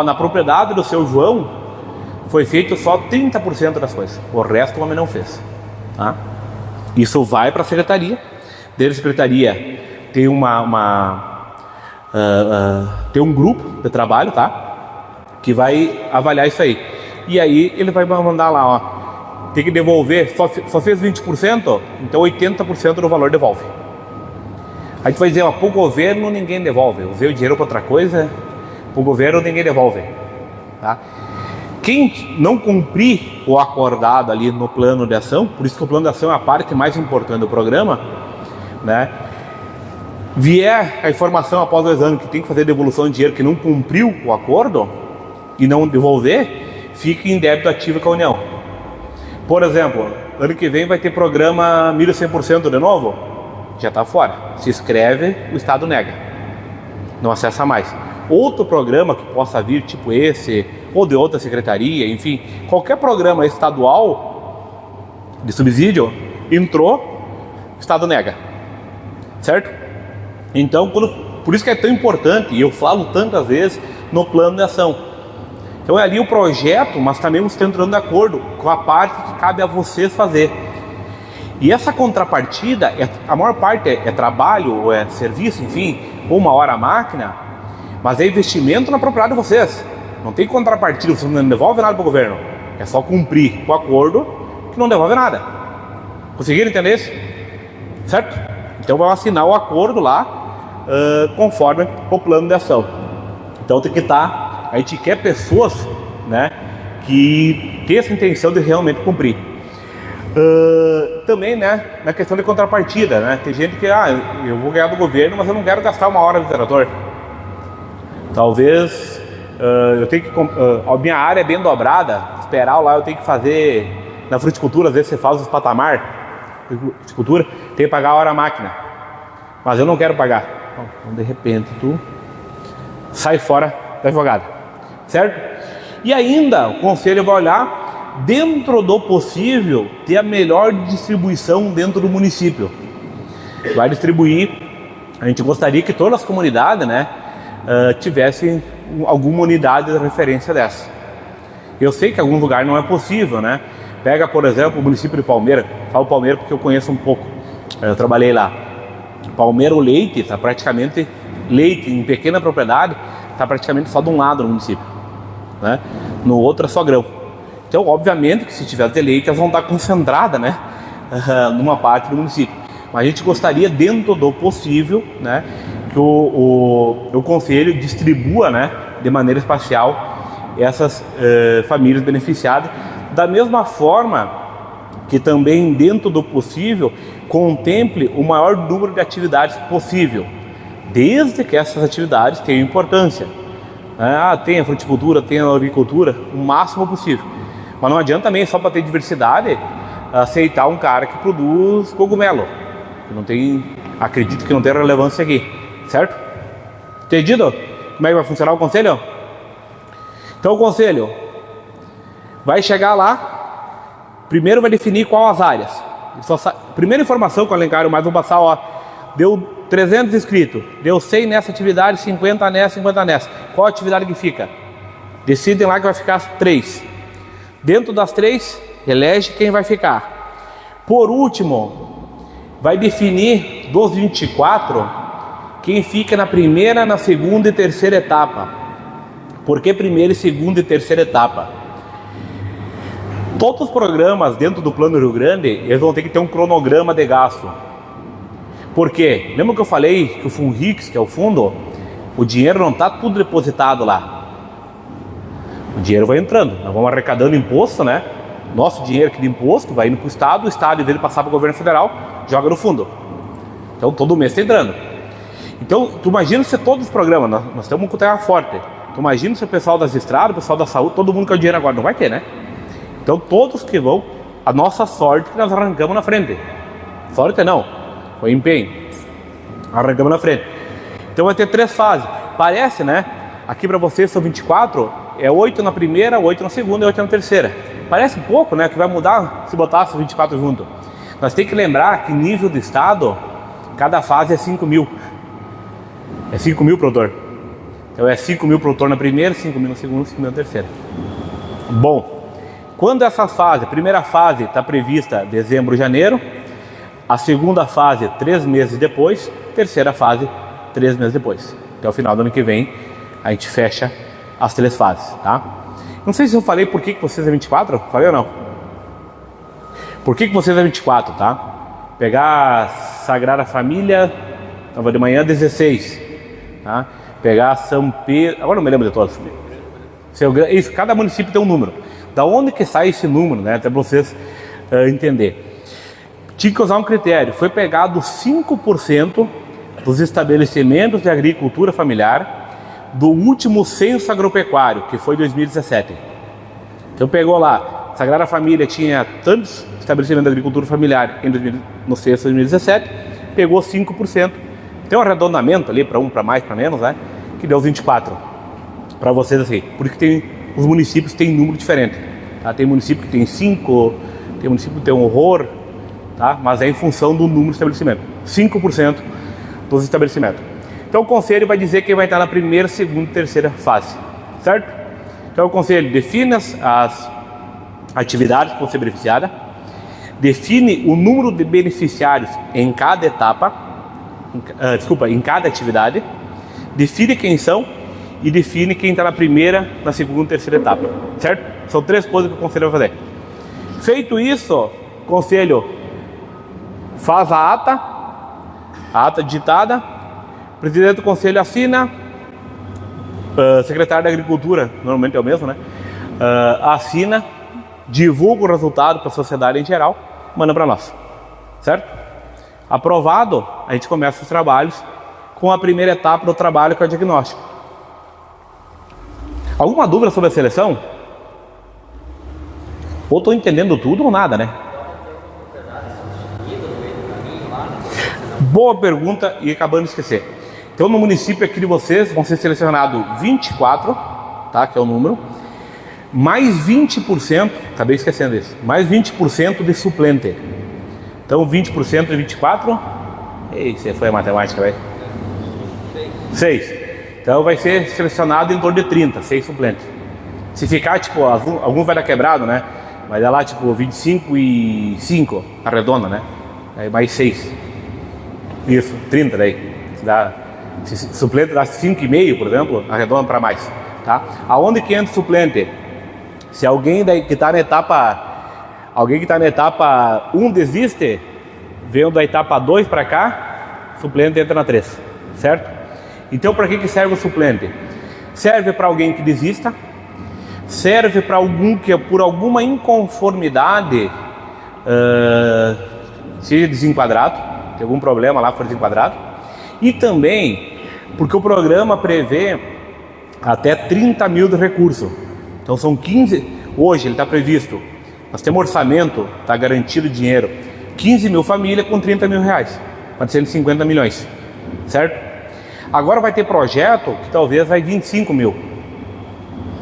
Na propriedade do seu João foi feito só 30% das coisas, o resto o homem não fez, tá? Isso vai para a secretaria. Dentro da secretaria tem tem um grupo de trabalho, tá? Que vai avaliar isso aí. E aí ele vai mandar lá, tem que devolver, só fez 20%, então 80% do valor devolve. A gente vai dizer, para o governo ninguém devolve, usei o dinheiro para outra coisa, para o governo ninguém devolve, tá? Quem não cumprir o acordado ali no plano de ação, por isso que o plano de ação é a parte mais importante do programa, né? Vier a informação após 2 anos que tem que fazer devolução de dinheiro que não cumpriu o acordo e não devolver, fica em débito ativo com a União. Por exemplo, ano que vem vai ter programa milho 100% de novo, já está fora. Se inscreve, o Estado nega, não acessa mais. Outro programa que possa vir, tipo esse, ou de outra secretaria, enfim, qualquer programa estadual de subsídio, entrou, o Estado nega, certo? Então, por isso que é tão importante, e eu falo tantas vezes, no plano de ação. Então é ali o projeto, mas também você está entrando de acordo com a parte que cabe a vocês fazer. E essa contrapartida, a maior parte é trabalho, ou é serviço, enfim, ou uma hora a máquina, mas é investimento na propriedade de vocês. Não tem contrapartida, você não devolve nada para o governo. É só cumprir o acordo que não devolve nada. Conseguiram entender isso? Certo? Então vão assinar o acordo lá, conforme o plano de ação. Então tem que estar, a gente quer pessoas, né, que tem essa intenção de realmente cumprir. Também, né, na questão de contrapartida, né, tem gente que, eu vou ganhar do governo, mas eu não quero gastar 1 hora de trator. Talvez eu tenho que, a minha área é bem dobrada, esperar lá eu tenho que fazer, na fruticultura às vezes você faz os patamar, fruticultura, tem que pagar a hora máquina, mas eu não quero pagar. Então, de repente, tu sai fora da jogada, certo? E ainda o conselho vai olhar, dentro do possível, ter a melhor distribuição dentro do município. Vai distribuir, a gente gostaria que todas as comunidades, né, tivessem alguma unidade de referência dessa. Eu sei que em algum lugar não é possível, né? Pega, por exemplo, o município de Palmeira. Falo Palmeira porque eu conheço um pouco, eu trabalhei lá. Palmeira, o leite está praticamente, leite em pequena propriedade, está praticamente só de um lado no município, né? No outro é só grão. Então, obviamente que se tiver de leite, elas vão estar concentradas, né, numa parte do município. Mas a gente gostaria, dentro do possível, né, que o conselho distribua, né, de maneira espacial essas famílias beneficiadas, da mesma forma que também, dentro do possível, contemple o maior número de atividades possível, desde que essas atividades tenham importância. Tem a fruticultura, tem a agricultura, o máximo possível. Mas não adianta também, só para ter diversidade, aceitar um cara que produz cogumelo. Não tem, acredito que não tem relevância aqui, certo? Entendido? Como é que vai funcionar o conselho? Então o conselho vai chegar lá, primeiro vai definir qual as áreas. Primeira informação que eu elencaram, mas vou passar, ó, deu 300 inscritos, deu 100 nessa atividade, 50 nessa, 50 nessa. Qual atividade que fica? Decidem lá que vai ficar as 3. Dentro das 3, elege quem vai ficar. Por último, vai definir dos 24 quem fica na primeira, na segunda e terceira etapa. Por que primeira, segunda e terceira etapa? Todos os programas dentro do Plano Rio Grande, eles vão ter que ter um cronograma de gasto. Por quê? Lembra que eu falei que o Funrix, que é o fundo, o dinheiro não está tudo depositado lá. O dinheiro vai entrando, nós vamos arrecadando imposto, né? Nosso dinheiro aqui de imposto vai indo para o Estado, em vez de passar para o governo federal, joga no fundo. Então todo mês está entrando. Então, tu imagina se todos os programas, nós temos com terra forte. Tu imagina se o pessoal das estradas, o pessoal da saúde, todo mundo quer o dinheiro agora, não vai ter, né? Então todos que vão, a nossa sorte que nós arrancamos na frente. Sorte não, foi empenho. Arrancamos na frente. Então vai ter 3 fases. Parece, né? Aqui para vocês são 24, é 8 na primeira, 8 na segunda e 8 na terceira. Parece pouco, né? Que vai mudar se botasse 24 junto. Nós temos que lembrar que nível do estado, cada fase é 5 mil. É 5 mil produtor. Então é 5 mil produtor na primeira, 5 mil na segunda, 5 mil na terceira. Bom, quando essa fase, a primeira fase está prevista dezembro, janeiro, a segunda fase 3 meses depois, terceira fase 3 meses depois. Até o final do ano que vem a gente fecha as 3 fases, tá? Não sei se eu falei por que vocês é 24, falei ou não? Por que vocês é 24, tá? Pegar Sagrada Família, estava de manhã 16, tá? Pegar São Pedro, agora não me lembro de todos. Isso, cada município tem um número. Da onde que sai esse número, né? Até para vocês entenderem. Tinha que usar um critério, foi pegado 5% dos estabelecimentos de agricultura familiar do último censo agropecuário, que foi 2017. Então pegou lá, Sagrada Família tinha tantos estabelecimentos de agricultura familiar no censo de 2017, pegou 5%. Tem um arredondamento ali para para mais, para menos, né? Que deu 24. Para vocês assim, porque os municípios têm número diferente. Tá? Tem município que tem 5, tem município que tem um horror, tá? Mas é em função do número de estabelecimento. 5% dos estabelecimentos. Então o conselho vai dizer quem vai estar na primeira, segunda e terceira fase, certo? Então o conselho define as atividades que vão ser beneficiadas, define o número de beneficiários em cada etapa, em cada atividade, define quem são e define quem está na primeira, na segunda e terceira etapa, certo? São 3 coisas que o conselho vai fazer. Feito isso, o conselho faz a ata digitada, o presidente do conselho assina, secretário da Agricultura, normalmente é o mesmo, né? Assina, divulga o resultado para a sociedade em geral, manda para nós, certo? Aprovado, a gente começa os trabalhos com a primeira etapa do trabalho, que é o diagnóstico. Alguma dúvida sobre a seleção? Ou estou entendendo tudo ou nada, né? Boa pergunta e acabando de esquecer. Então no município aqui de vocês vão ser selecionados 24, tá? Que é o número, mais 20%, acabei esquecendo isso, mais 20% de suplente. Então 20% de 24, você foi a matemática, velho? 6. Então vai ser selecionado em torno de 30, 6 suplentes. Se ficar, tipo, alguns vai dar quebrado, né? Vai dar lá, tipo, 25 e 5, arredonda, né? Aí mais 6. Isso, 30 daí. Se suplente dá 5,5, por exemplo, arredonda para mais, tá? Aonde que entra o suplente? Se alguém que está na etapa 1 desiste, vem da etapa 2 para cá, suplente entra na 3, certo? Então para que serve o suplente? Serve para alguém que desista, serve para algum que por alguma inconformidade seja desenquadrado, tem algum problema lá, for desenquadrado, e também porque o programa prevê até 30 mil de recurso. Então são 15, hoje ele está previsto, nós temos orçamento, está garantido dinheiro, 15 mil famílias com 30 mil reais, 450 milhões, certo? Agora vai ter projeto que talvez vai 25 mil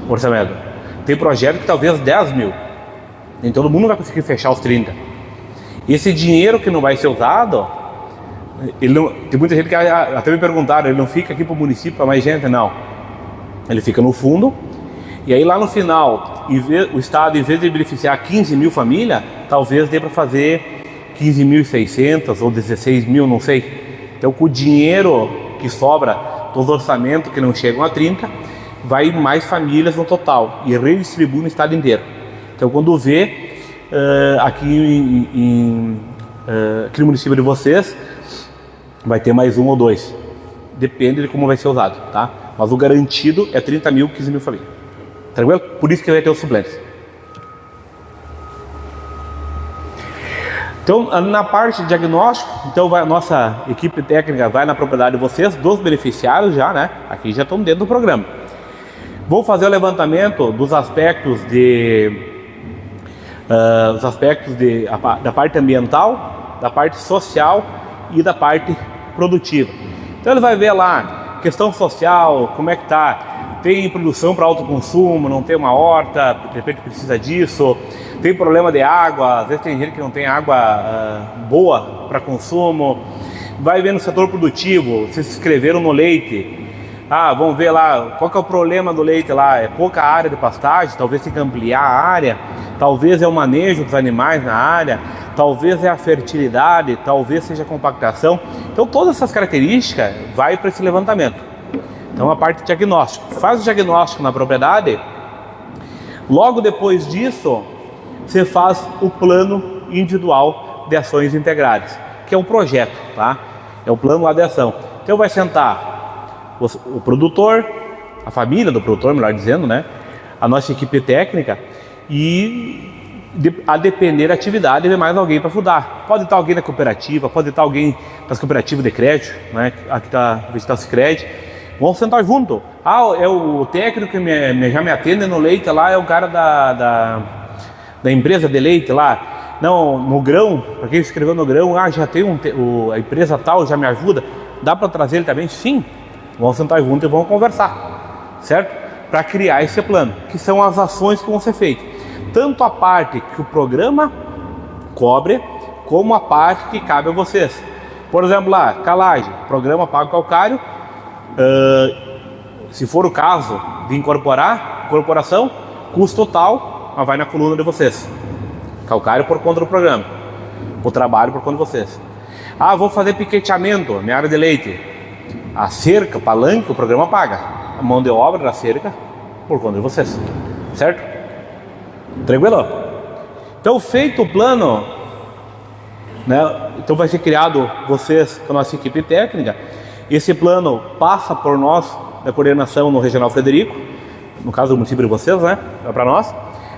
orçamento, tem projeto que talvez 10 mil, nem todo mundo vai conseguir fechar os 30. Esse dinheiro que não vai ser usado, tem muita gente que até me perguntaram, ele não fica aqui para o município, para mais gente? Não, ele fica no fundo, e aí lá no final, o Estado, em vez de beneficiar 15 mil famílias, talvez dê para fazer 15.600 ou 16 mil, não sei. Então com o dinheiro que sobra dos orçamentos que não chegam a 30, vai mais famílias no total, e redistribui no Estado inteiro. Então quando vê, aqui no município de vocês, vai ter mais 1 ou 2, depende de como vai ser usado, tá? Mas o garantido é 30 mil, 15 mil famílias, tranquilo? Por isso que vai ter os suplentes. Então na parte de diagnóstico, então a nossa equipe técnica vai na propriedade de vocês, dos beneficiários já, né? Aqui já estão dentro do programa. Vou fazer o levantamento dos aspectos da parte ambiental, da parte social e da parte produtiva. Então ele vai ver lá, questão social, como é que tá, tem produção para autoconsumo, não tem uma horta, de repente precisa disso, tem problema de água, às vezes tem gente que não tem água boa para consumo. Vai ver no setor produtivo, se inscreveram no leite, vamos ver lá, qual que é o problema do leite lá, é pouca área de pastagem, talvez tenha que ampliar a área, talvez é o manejo dos animais na área, talvez é a fertilidade, talvez seja a compactação. Então todas essas características vai para esse levantamento. Então a parte de diagnóstico, faz o diagnóstico na propriedade, logo depois disso você faz o plano individual de ações integradas, que é um projeto, tá? É o plano lá de ação. Então vai sentar o produtor, a família do produtor, melhor dizendo, né? A nossa equipe técnica, e a depender da atividade, ver mais alguém para ajudar. Pode estar alguém da cooperativa, pode estar alguém das cooperativas de crédito, né? Aqui está o Sicredi. Vamos sentar junto. É o técnico que já me atende no leite lá, é o cara da empresa de leite lá. Não, no grão, para quem se inscreveu no grão, já tem a empresa tal, já me ajuda. Dá para trazer ele também? Sim. Vamos sentar junto e vamos conversar, certo? Para criar esse plano, que são as ações que vão ser feitas. Tanto a parte que o programa cobre, como a parte que cabe a vocês. Por exemplo lá, calagem, programa paga o calcário, se for o caso de incorporação, custo total, vai na coluna de vocês. Calcário por conta do programa, o trabalho por conta de vocês. Vou fazer piqueteamento, minha área de leite. A cerca, o palanque, o programa paga. A mão de obra da cerca, por conta de vocês, certo? Tranquilo? Então feito o plano, né? Então vai ser criado vocês com a nossa equipe técnica. Esse plano passa por nós da coordenação no Regional Frederico, no caso do município de vocês, né? É para nós.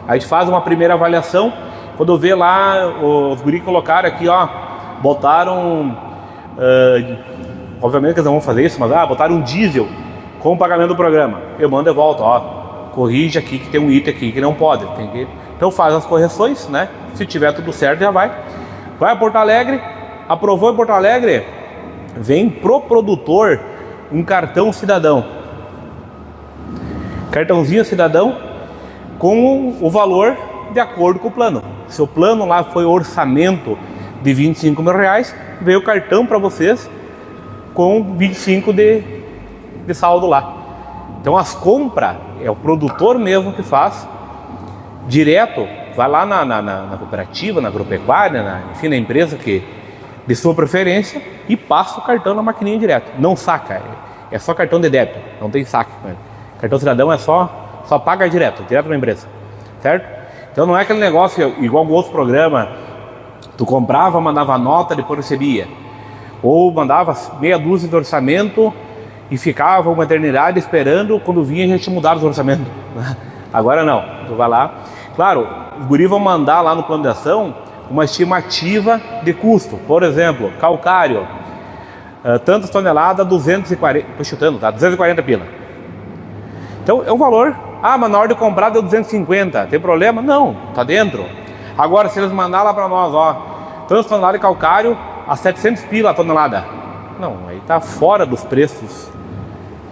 A gente faz uma primeira avaliação. Quando vê lá, os guris colocaram aqui, botaram, obviamente que eles não vão fazer isso, mas botaram um diesel com o pagamento do programa. Eu mando de volta, corrige aqui que tem um item aqui que não pode. Então faz as correções, né? Se tiver tudo certo, já vai. Vai a Porto Alegre, aprovou em Porto Alegre, vem pro produtor um cartão cidadão. Cartãozinho cidadão com o valor de acordo com o plano. Se o plano lá foi orçamento de R$25 mil, veio o cartão para vocês com 25 de saldo lá. Então as compras é o produtor mesmo que faz direto, vai lá na cooperativa, na agropecuária, enfim, na empresa que de sua preferência e passa o cartão na maquininha direto. Não saca, é só cartão de débito, não tem saque. Cartão cidadão é só paga direto na empresa, certo? Então não é aquele negócio igual o outro programa, tu comprava, mandava nota, depois recebia. Ou mandava meia dúzia de orçamento e ficava uma eternidade esperando, quando vinha a gente mudava os orçamentos. Agora não, tu vai lá. Claro, os guris vão mandar lá no plano de ação uma estimativa de custo. Por exemplo, calcário, tantas toneladas, 240, tô chutando, tá? 240 pila. Então é um valor. Ah, mas na hora de comprar deu 250, tem problema? Não, tá dentro. Agora, se eles mandarem lá para nós, ó, tantas toneladas de calcário a 700 pila a tonelada. Não, aí tá fora dos preços.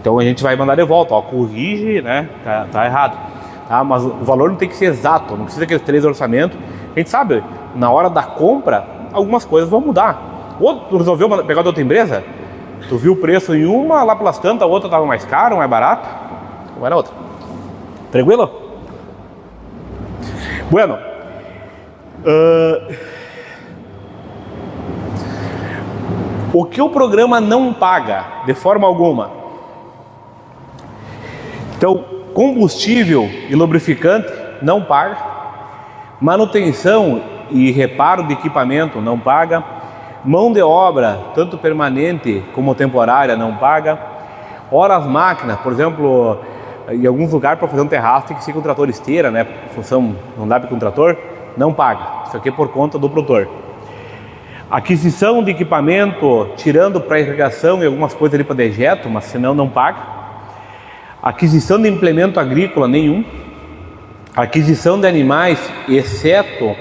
Então a gente vai mandar de volta, ó, corrige, né? Tá errado. Tá? Mas o valor não tem que ser exato, não precisa aqueles 3 orçamentos. A gente sabe, na hora da compra, algumas coisas vão mudar. Ou tu resolveu pegar de outra empresa, tu viu o preço em uma, lá pelas tantas, a outra estava mais caro, mais barato, ou era outra. Tranquilo? Bueno. O que o programa não paga, de forma alguma? Então, combustível e lubrificante não paga, manutenção e reparo de equipamento não paga, mão de obra, tanto permanente como temporária, não paga, horas máquina, por exemplo, em alguns lugares para fazer um terraço tem que ser com trator esteira, né? Função não dá para com trator, não paga. Isso aqui é por conta do produtor. Aquisição de equipamento, tirando para irrigação e algumas coisas ali para dejeto, mas senão não paga. Aquisição de implemento agrícola, nenhum. Aquisição de animais, exceto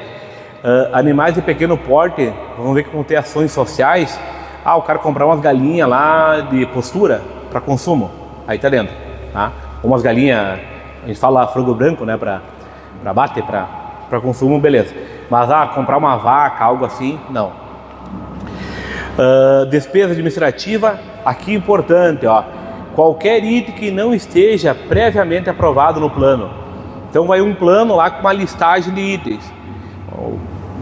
animais de pequeno porte, vamos ver que vão ter ações sociais. Ah, o cara comprar umas galinhas lá de postura para consumo, aí tá dentro, tá? Umas galinhas, a gente fala frango branco, né, para bater, para consumo, beleza. Mas comprar uma vaca, algo assim, não. Despesa administrativa, aqui importante, ó, qualquer item que não esteja previamente aprovado no plano. Então vai um plano lá com uma listagem de itens.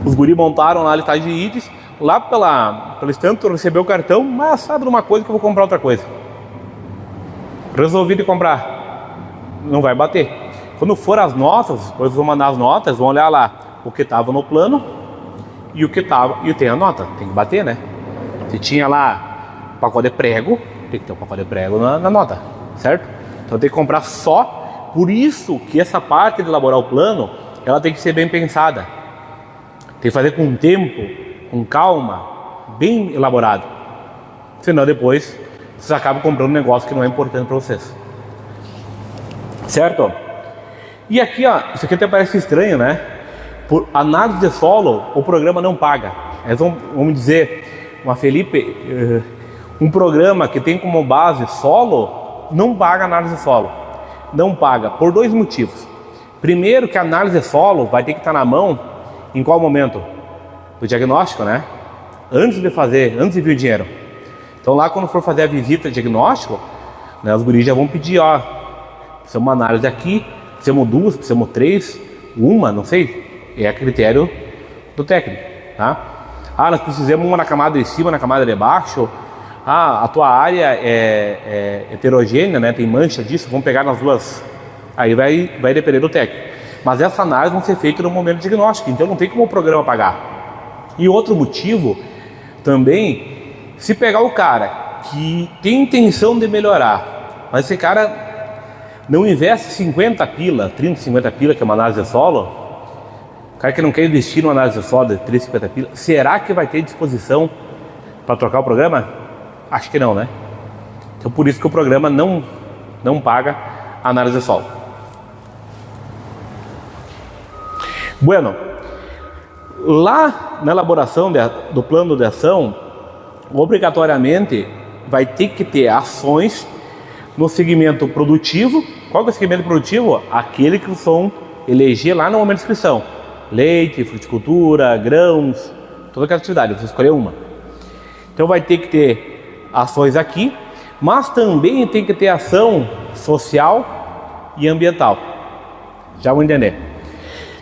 Os guri montaram lá a listagem de itens, lá pelo instante tu recebeu o cartão, mas sabe de uma coisa que eu vou comprar outra coisa. Resolvi de comprar, não vai bater. Quando for as notas, depois vão mandar as notas, vão olhar lá o que estava no plano e o que estava, e tem a nota, tem que bater, né? Se tinha lá pacote de prego, tem que ter um pacote de prego na nota, certo? Então tem que comprar só, por isso que essa parte de elaborar o plano, ela tem que ser bem pensada. Tem que fazer com tempo, com calma, bem elaborado. Senão depois vocês acabam comprando um negócio que não é importante para vocês. Certo? E aqui, ó, isso aqui até parece estranho, né? Por análise de solo, o programa não paga. Vamos dizer, uma Felipe, um programa que tem como base solo, não paga análise de solo. Não paga, por 2 motivos. Primeiro, que a análise de solo vai ter que estar na mão em qual momento? Do diagnóstico, né? Antes de vir o dinheiro. Então lá quando for fazer a visita de diagnóstico, né, os guris já vão pedir, ó, precisamos uma análise aqui, precisamos 2, precisamos 3, uma, não sei, é a critério do técnico, tá? Ah, nós precisamos uma na camada de cima, na camada de baixo. Ah, a tua área é heterogênea, né? Tem mancha disso, vamos pegar nas duas. Aí vai depender do técnico. Mas essa análise vão ser feita no momento diagnóstico, então não tem como o programa pagar. E outro motivo também, se pegar o cara que tem intenção de melhorar, mas esse cara não investe 50 pila, 30, 50 pila, que é uma análise de solo, o cara que não quer investir numa análise de solo de 30, 50 pila, será que vai ter disposição para trocar o programa? Acho que não, né? Então por isso que o programa não paga a análise de solo. Bueno, lá na elaboração do plano de ação, obrigatoriamente vai ter que ter ações no segmento produtivo. Qual que é o segmento produtivo? Aquele que vão eleger lá no momento de inscrição. Leite, fruticultura, grãos, toda aquela atividade, você escolher uma. Então vai ter que ter ações aqui, mas também tem que ter ação social e ambiental. Já vou entender.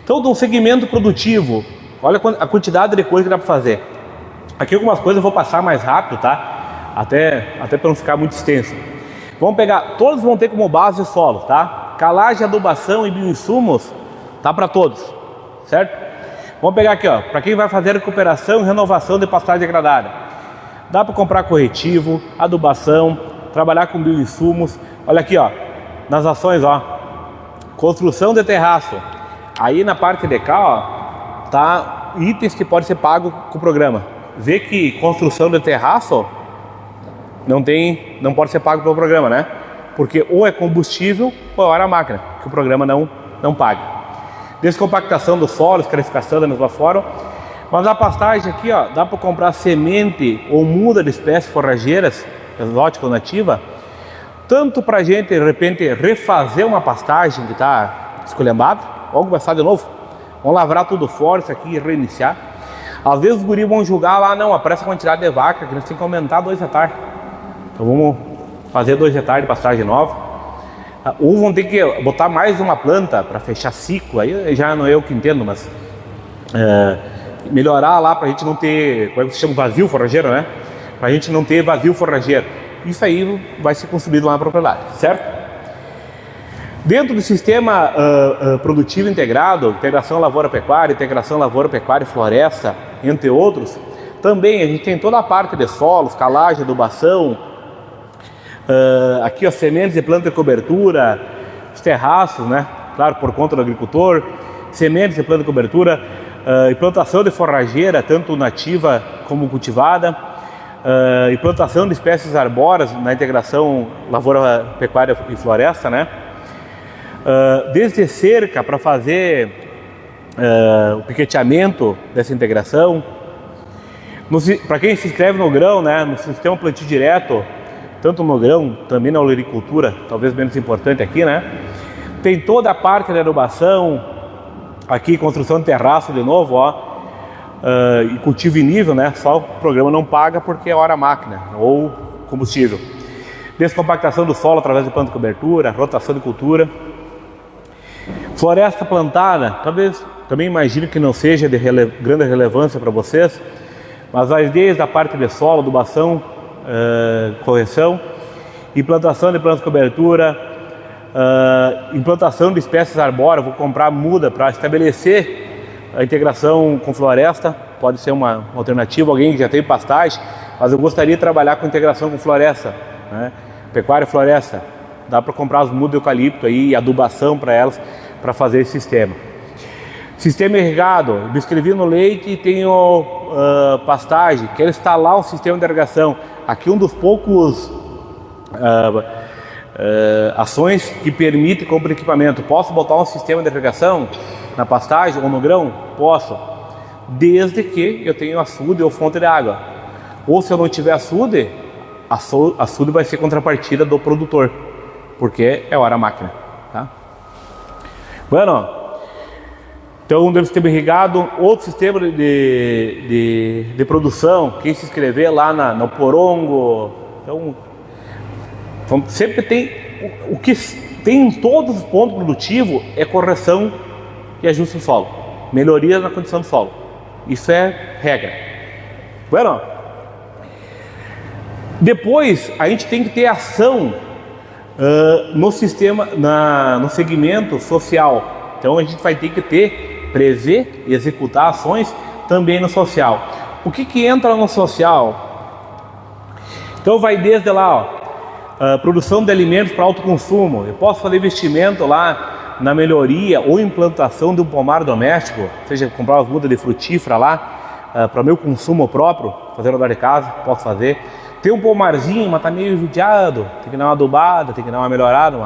Então, no segmento produtivo, olha a quantidade de coisa que dá para fazer. Aqui algumas coisas eu vou passar mais rápido, tá? Até para não ficar muito extenso. Vamos pegar, todos vão ter como base o solo, tá? Calagem, adubação e bioinsumos, tá para todos, certo? Vamos pegar aqui, ó, para quem vai fazer recuperação e renovação de pastagem degradada. Dá para comprar corretivo, adubação, trabalhar com bioinsumos. Olha aqui, ó, nas ações, ó, construção de terraço. Aí na parte de cá, ó, tá itens que podem ser pagos com o programa. Vê que construção de terraço não pode ser pago pelo programa, né? Porque ou é combustível ou é hora a máquina, que o programa não paga. Descompactação do solo, escarificação da mesma forma. Mas a pastagem aqui, ó, dá para comprar semente ou muda de espécies forrageiras, exótica ou nativa, tanto para a gente, de repente, refazer uma pastagem que está esculhambada, ou começar de novo. Vamos lavrar tudo fora, isso aqui, e reiniciar. Às vezes os guris vão julgar lá, não, apressa a quantidade de vaca, que nós temos que aumentar 2 hectares. Então vamos fazer 2 hectares de pastagem nova. Ou vão ter que botar mais uma planta para fechar ciclo, aí já não é eu que entendo, mas melhorar lá para a gente não ter, como é que se chama, vazio forrageiro, né? Para a gente não ter vazio forrageiro. Isso aí vai ser construído lá na propriedade, certo? Dentro do sistema produtivo integrado, integração lavoura-pecuária, integração lavoura-pecuária e floresta, entre outros, também a gente tem toda a parte de solos, calagem, adubação, aqui ó, sementes de planta de cobertura, os terraços, né? Claro, por conta do agricultor, sementes de planta de cobertura, implantação de forrageira, tanto nativa como cultivada, implantação de espécies arbóreas na integração lavoura, pecuária e floresta, né? Desde cerca para fazer o piqueteamento dessa integração. Para quem se inscreve no grão, né, no sistema plantio direto, tanto no grão, também na olericultura, talvez menos importante aqui, né? Tem toda a parte da adubação, aqui construção de terraço de novo, ó, e cultivo em nível, né? Só o programa não paga porque é hora máquina ou combustível. Descompactação do solo através de planta de cobertura, rotação de cultura. Floresta plantada, talvez também imagino que não seja de grande relevância para vocês, mas vai desde a parte de solo, adubação, correção, implantação de plantas de cobertura, implantação de espécies arbóreas. Vou comprar muda para estabelecer a integração com floresta, pode ser uma alternativa, alguém que já tem pastagem, mas eu gostaria de trabalhar com integração com floresta, né? Pecuária e floresta, dá para comprar as mudas de eucalipto aí, adubação para elas, para fazer esse sistema. Sistema irrigado, eu escrevi no leite e tenho pastagem, quero instalar um sistema de irrigação. Aqui um dos poucos ações que permite compra de equipamento. Posso botar um sistema de irrigação na pastagem ou no grão? Posso, desde que eu tenha açude ou fonte de água. Ou se eu não tiver açude, açude vai ser contrapartida do produtor, porque é hora máquina, tá? Bueno, então um deles sistema irrigado, outro sistema de produção, quem se inscrever lá no Porongo, então sempre tem, o que tem em todos os pontos produtivos é correção e ajuste do solo, melhoria na condição do solo, isso é regra. Bueno, depois a gente tem que ter ação no sistema, no segmento social. Então a gente vai ter que prever e executar ações também no social. O que entra no social? Então vai desde lá, ó, produção de alimentos para autoconsumo. Eu posso fazer investimento lá na melhoria ou implantação de um pomar doméstico, seja comprar as mudas de frutífera lá para meu consumo próprio, fazer no lugar de casa, posso fazer. Tem um pomarzinho, mas está meio judiado, tem que dar uma adubada, tem que dar uma melhorada,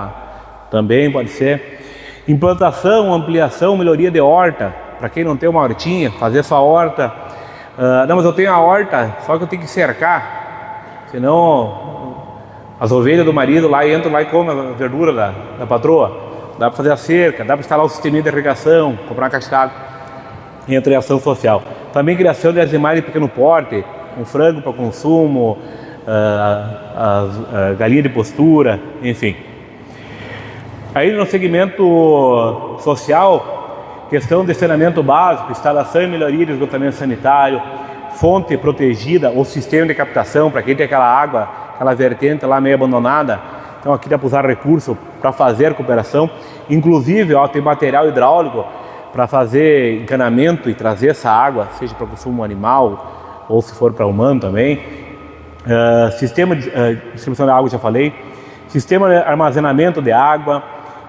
também pode ser. Implantação, ampliação, melhoria de horta, para quem não tem uma hortinha, fazer sua horta. Não, mas eu tenho a horta, só que eu tenho que cercar. Senão as ovelhas do marido lá entram lá e comem a verdura da patroa. Dá para fazer a cerca, dá para instalar o sistema de irrigação, comprar uma caixa d'água. Entra em ação social. Também criação de animais de pequeno porte, um frango para consumo, galinha de postura, enfim. Aí no segmento social, questão de saneamento básico, instalação e melhoria de esgotamento sanitário, fonte protegida ou sistema de captação para quem tem aquela água, aquela vertente lá meio abandonada. Então aqui dá para usar recurso para fazer a recuperação. Inclusive, ó, tem material hidráulico para fazer encanamento e trazer essa água, seja para consumo animal ou se for para humano também. Sistema de distribuição de água, já falei. Sistema de armazenamento de água.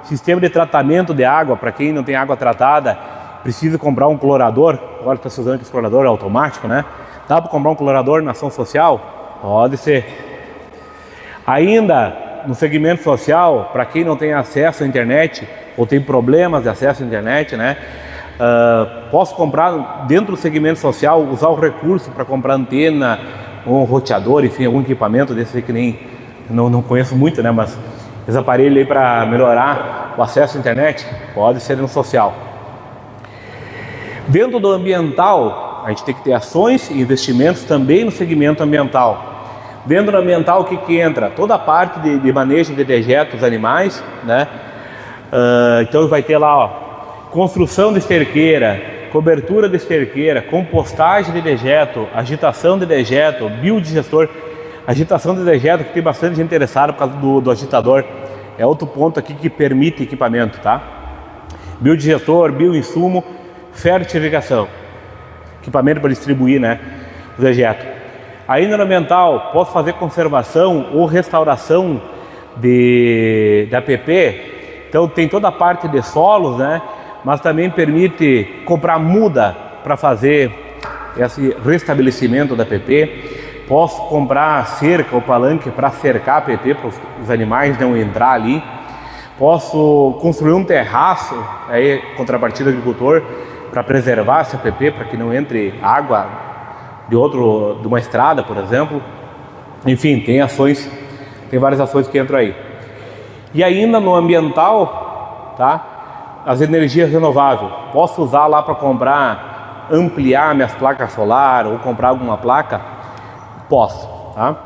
Sistema de tratamento de água, para quem não tem água tratada, precisa comprar um clorador. Agora está se usando esse clorador automático, né? Dá para comprar um clorador na ação social? Pode ser. Ainda no segmento social, para quem não tem acesso à internet ou tem problemas de acesso à internet, né? Posso comprar dentro do segmento social, usar o recurso para comprar antena, um roteador, enfim, algum equipamento desse que nem não conheço muito, né? Mas esse aparelho aí para melhorar o acesso à internet, pode ser no social. Dentro do ambiental, a gente tem que ter ações e investimentos também no segmento ambiental. Dentro do ambiental, o que entra? Toda a parte de manejo de dejetos animais, né? Então vai ter lá, ó, construção de esterqueira, cobertura de esterqueira, compostagem de dejeto, agitação de dejeto, biodigestor. Agitação de dejeto, que tem bastante gente interessada por causa do agitador. É outro ponto aqui que permite equipamento, tá? Biodigestor, bioinsumo, fertilização. Equipamento para distribuir, né, o dejeto. Ainda no ambiental, posso fazer conservação ou restauração de APP. Então tem toda a parte de solos, né? Mas também permite comprar muda para fazer esse restabelecimento da APP. Posso comprar cerca ou palanque para cercar a APP, para os animais não entrar ali. Posso construir um terraço, aí contrapartida do agricultor, para preservar essa APP, para que não entre água de uma estrada, por exemplo. Enfim, tem várias ações que entram aí. E ainda no ambiental, tá? As energias renováveis. Posso usar lá para comprar, ampliar minhas placas solar ou comprar alguma placa? Posso, tá?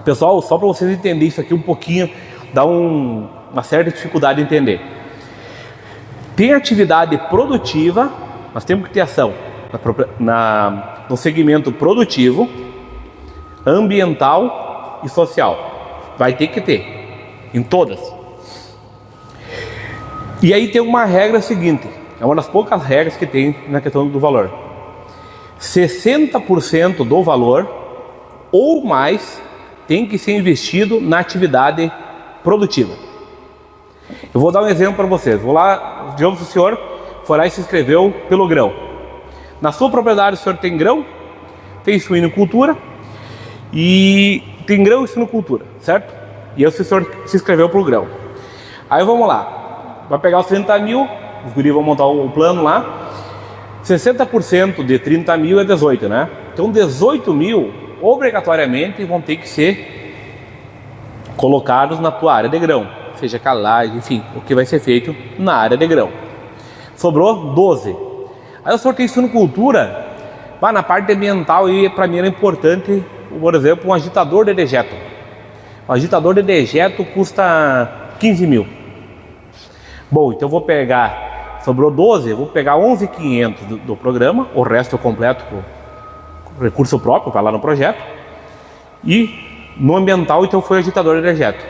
Pessoal, só para vocês entenderem isso aqui um pouquinho, dá uma certa dificuldade de entender. Tem atividade produtiva, nós temos que ter ação no segmento produtivo, ambiental e social. Vai ter que ter, em todas. E aí tem uma regra seguinte, é uma das poucas regras que tem na questão do valor. 60% do valor ou mais tem que ser investido na atividade produtiva. Eu vou dar um exemplo para vocês. Vou lá, digamos que o senhor foi lá e se inscreveu pelo grão. Na sua propriedade o senhor tem grão, tem suinocultura e tem grão e suinocultura, certo? E aí o senhor se inscreveu pelo grão. Aí vamos lá, vai pegar os 30 mil, os guris vão montar o plano lá. 60% de 30 mil é 18, né? Então 18 mil obrigatoriamente vão ter que ser colocados na tua área de grão, seja calagem, enfim, o que vai ser feito na área de grão. Sobrou 12. Aí o senhor tem suinocultura, na parte ambiental, e para mim era importante, por exemplo, um agitador de dejeto. O agitador de dejeto custa 15 mil. Bom, então eu vou pegar, sobrou 12, eu vou pegar 11.500 do programa, o resto eu completo com recurso próprio, vai lá no projeto. E no ambiental, então, foi agitador de dejeto.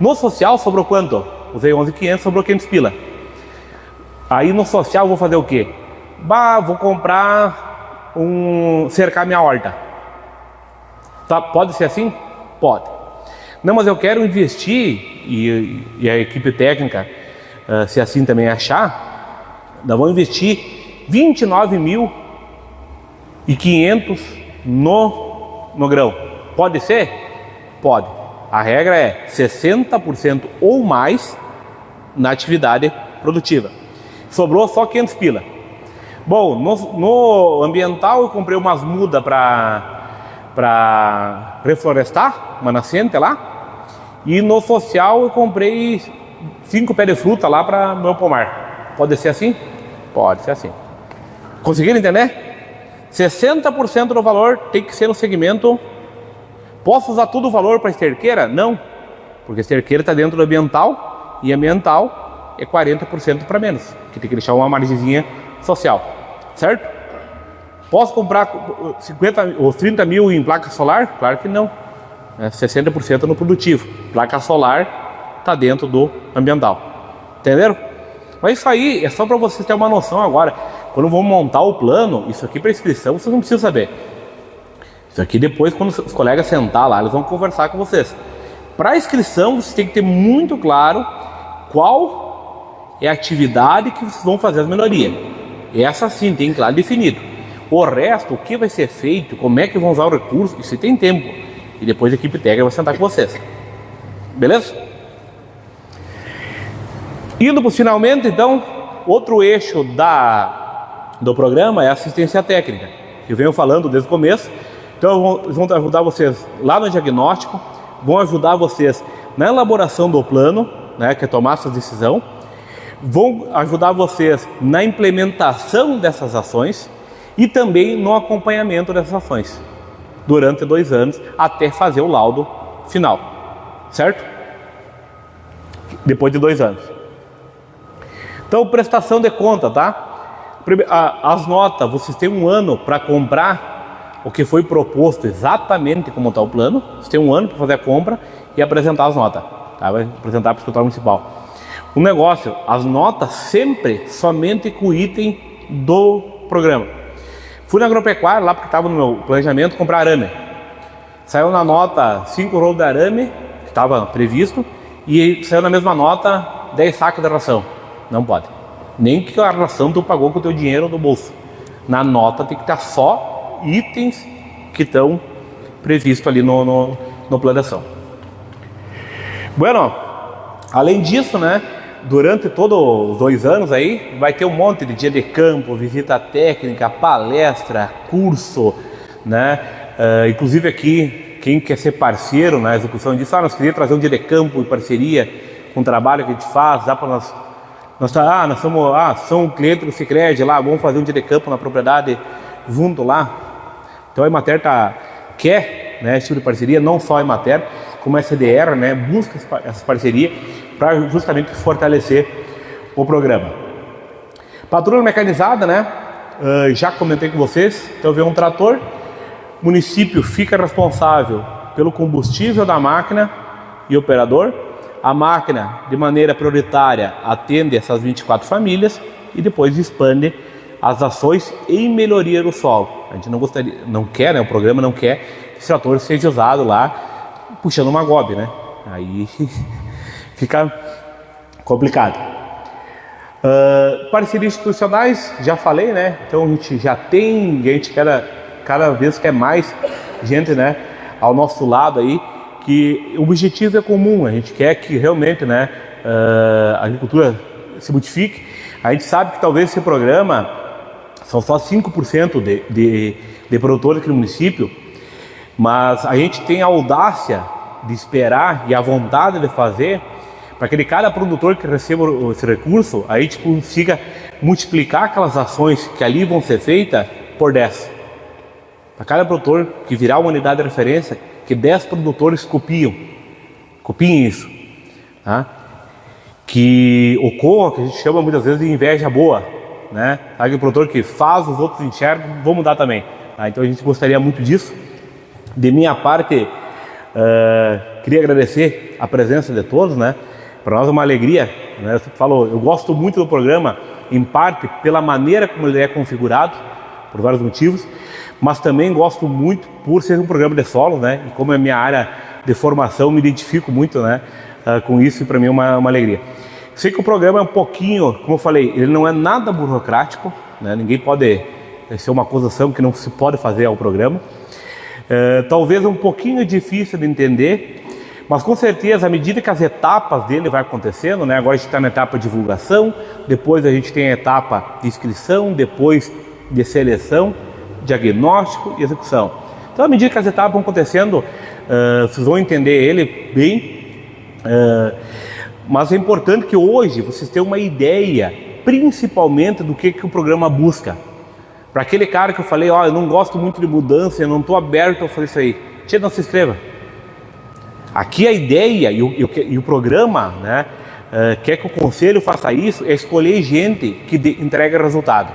No social, sobrou quanto? Usei 11.500, sobrou 500 pila. Aí no social, vou fazer o quê? Vou comprar cercar minha horta. Tá, pode ser assim? Pode. Não, mas eu quero investir, e a equipe técnica, se assim também achar, nós vamos investir 29.500 no grão. Pode ser? Pode. A regra é 60% ou mais na atividade produtiva. Sobrou só 500 pila. Bom, no ambiental eu comprei umas mudas para para reflorestar uma nascente lá. E no social eu comprei 5 pés de fruta lá para meu pomar. Pode ser assim? Pode ser assim. Conseguiram entender? 60% do valor tem que ser no segmento. Posso usar todo o valor para esterqueira? Não, porque esterqueira está dentro do ambiental e ambiental é 40% para menos, que tem que deixar uma margenzinha social, certo? Posso comprar 50 ou 30 mil em placa solar? Claro que não, 60% no produtivo. Placa solar está dentro do ambiental, entenderam? Mas isso aí é só para vocês terem uma noção agora. Quando vão montar o plano, isso aqui para inscrição vocês não precisam saber. Isso aqui depois, quando os colegas sentar lá, eles vão conversar com vocês. Para inscrição, vocês têm que ter muito claro qual é a atividade que vocês vão fazer as menorias. Essa sim, tem claro definido. O resto, o que vai ser feito, como é que vão usar o recurso, isso tem tempo. E depois a equipe técnica vai sentar com vocês. Beleza? Indo para finalmente, então, outro eixo do programa é a assistência técnica. Eu venho falando desde o começo. Então, eles vão ajudar vocês lá no diagnóstico, vão ajudar vocês na elaboração do plano, né, que é tomar essa decisão, vão ajudar vocês na implementação dessas ações e também no acompanhamento dessas ações durante 2 anos até fazer o laudo final, certo? Depois de 2 anos. Então, prestação de conta, tá? As notas, vocês têm 1 ano para comprar o que foi proposto exatamente como está o plano. Você tem 1 ano para fazer a compra e apresentar as notas, tá? Vai apresentar para o escritório municipal. O negócio, as notas sempre somente com o item do programa. Fui na agropecuária lá porque estava no meu planejamento comprar arame. Saiu na nota 5 rolos de arame, que estava previsto, e saiu na mesma nota 10 sacos de ração. Não pode. Nem que a ração tu pagou com o teu dinheiro do bolso. Na nota tem que estar só itens que estão previstos ali no plano de ação. Bueno, além disso, né, durante todos os 2 anos aí, vai ter um monte de dia de campo, visita técnica, palestra, curso, né, inclusive aqui, quem quer ser parceiro na execução disso, nós queríamos trazer um dia de campo em parceria com o trabalho que a gente faz, dá para nós somos clientes do Sicredi lá, vamos fazer um dia de campo na propriedade junto lá. Então a Emater quer, né, esse tipo de parceria, não só a Emater, como a SDR, né, busca essa parceria para justamente fortalecer o programa. Patrulha mecanizada, né, já comentei com vocês, então vem um trator, o município fica responsável pelo combustível da máquina e operador, a máquina de maneira prioritária atende essas 24 famílias e depois expande as ações em melhoria do solo. A gente não quer, né, o programa não quer que esse trator seja usado lá puxando uma gobe, né? Aí fica complicado. Parcerias institucionais, já falei, né? Então a gente já tem, a gente cada vez quer mais gente, né, ao nosso lado aí, que o objetivo é comum, a gente quer que realmente, né, a agricultura se modifique. A gente sabe que talvez esse programa são só 5% de produtores aqui no município, mas a gente tem a audácia de esperar e a vontade de fazer para que cada produtor que receba esse recurso, a gente consiga multiplicar aquelas ações que ali vão ser feitas por 10. Para cada produtor que virar uma unidade de referência, que 10 produtores copiem isso, tá? Que ocorra, que a gente chama muitas vezes de inveja boa, né? Aquele produtor que faz, os outros enxergam, vão mudar também, tá? Então a gente gostaria muito disso. De minha parte, queria agradecer a presença de todos, né? Para nós é uma alegria, né? Eu sempre falo, eu gosto muito do programa, em parte pela maneira como ele é configurado, por vários motivos, mas também gosto muito por ser um programa de solo, né? E como é minha área de formação, me identifico muito, né, com isso, e para mim é uma alegria. Sei que o programa é um pouquinho, como eu falei, ele não é nada burocrático, né? Ninguém pode ser uma acusação que não se pode fazer ao programa. Talvez um pouquinho difícil de entender, mas com certeza, à medida que as etapas dele vai acontecendo, né? Agora a gente está na etapa de divulgação, depois a gente tem a etapa de inscrição, depois de seleção, diagnóstico e execução. Então, à medida que as etapas vão acontecendo, vocês vão entender ele bem, mas é importante que hoje vocês tenham uma ideia, principalmente do que o programa busca. Para aquele cara que eu falei, eu não gosto muito de mudança, eu não estou aberto a fazer isso aí, não se inscreva. Aqui a ideia e o programa, né, quer que o conselho faça isso, é escolher gente que entrega resultado.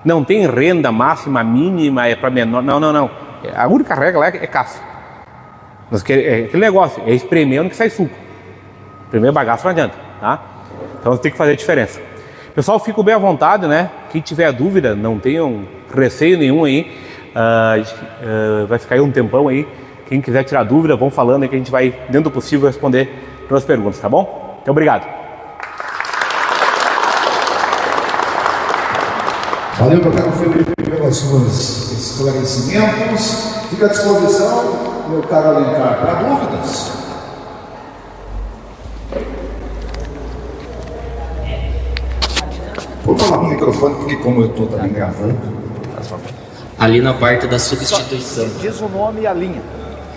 Não tem renda máxima, mínima, é para menor, não. A única regra lá é caça. Mas é aquele negócio, é espremer onde que sai suco. Espremer bagaço não adianta, tá? Então você tem que fazer a diferença. Pessoal, fico bem à vontade, né? Quem tiver dúvida, não tenham receio nenhum aí. Vai ficar aí um tempão aí. Quem quiser tirar dúvida, vão falando aí que a gente vai, dentro do possível, responder todas as perguntas, tá bom? Então, obrigado. Valeu, doutor Felipe, pelos seus esclarecimentos. Fica à disposição, meu caro Alencar, para dúvidas. Vou falar no microfone, porque como eu estou também gravando. Ali na parte da substituição. Diz o nome e a linha.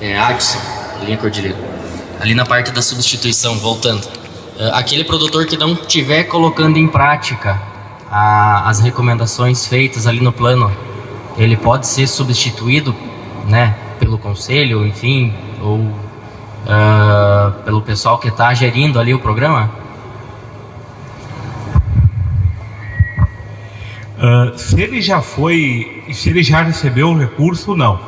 É Adson, linha Cordilheira. Ali na parte da substituição, voltando. Aquele produtor que não estiver colocando em prática as recomendações feitas ali no plano, ele pode ser substituído, né, pelo conselho, enfim, ou pelo pessoal que está gerindo ali o programa? Se ele já recebeu o recurso, não,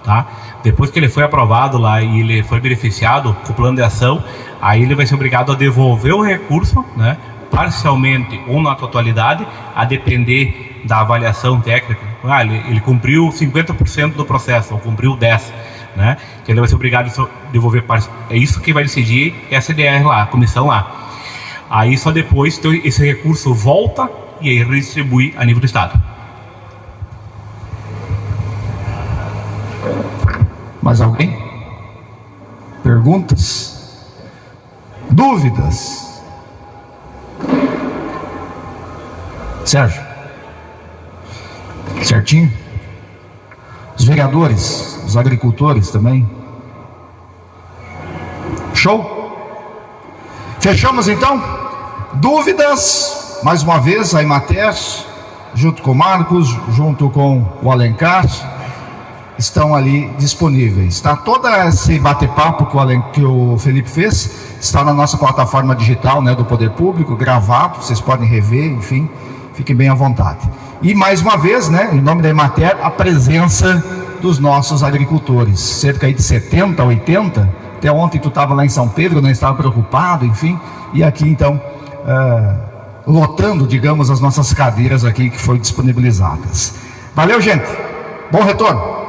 tá? Depois que ele foi aprovado lá e ele foi beneficiado com o plano de ação, aí ele vai ser obrigado a devolver o recurso, né, parcialmente ou na totalidade, a depender da avaliação técnica. Ele cumpriu 50% do processo, ou cumpriu 10%, né? Então ele vai ser obrigado a devolver parte. É isso que vai decidir essa SDR lá, a comissão lá. Aí só depois então, esse recurso volta e aí redistribui a nível do Estado. Mais alguém? Perguntas? Dúvidas? Sérgio? Certinho? Os vereadores, os agricultores também? Show? Fechamos então? Dúvidas? Mais uma vez, a Emater, junto com o Marcos, junto com o Alencar, estão ali disponíveis. Tá? Todo esse bate-papo que o Felipe fez está na nossa plataforma digital, né, do Poder Público, gravado, vocês podem rever, enfim, fiquem bem à vontade. E mais uma vez, né, em nome da Emater, a presença dos nossos agricultores, cerca aí de 70, 80, até ontem tu estava lá em São Pedro, né, estava preocupado, enfim, e aqui então, lotando, digamos, as nossas cadeiras aqui que foram disponibilizadas. Valeu, gente, bom retorno.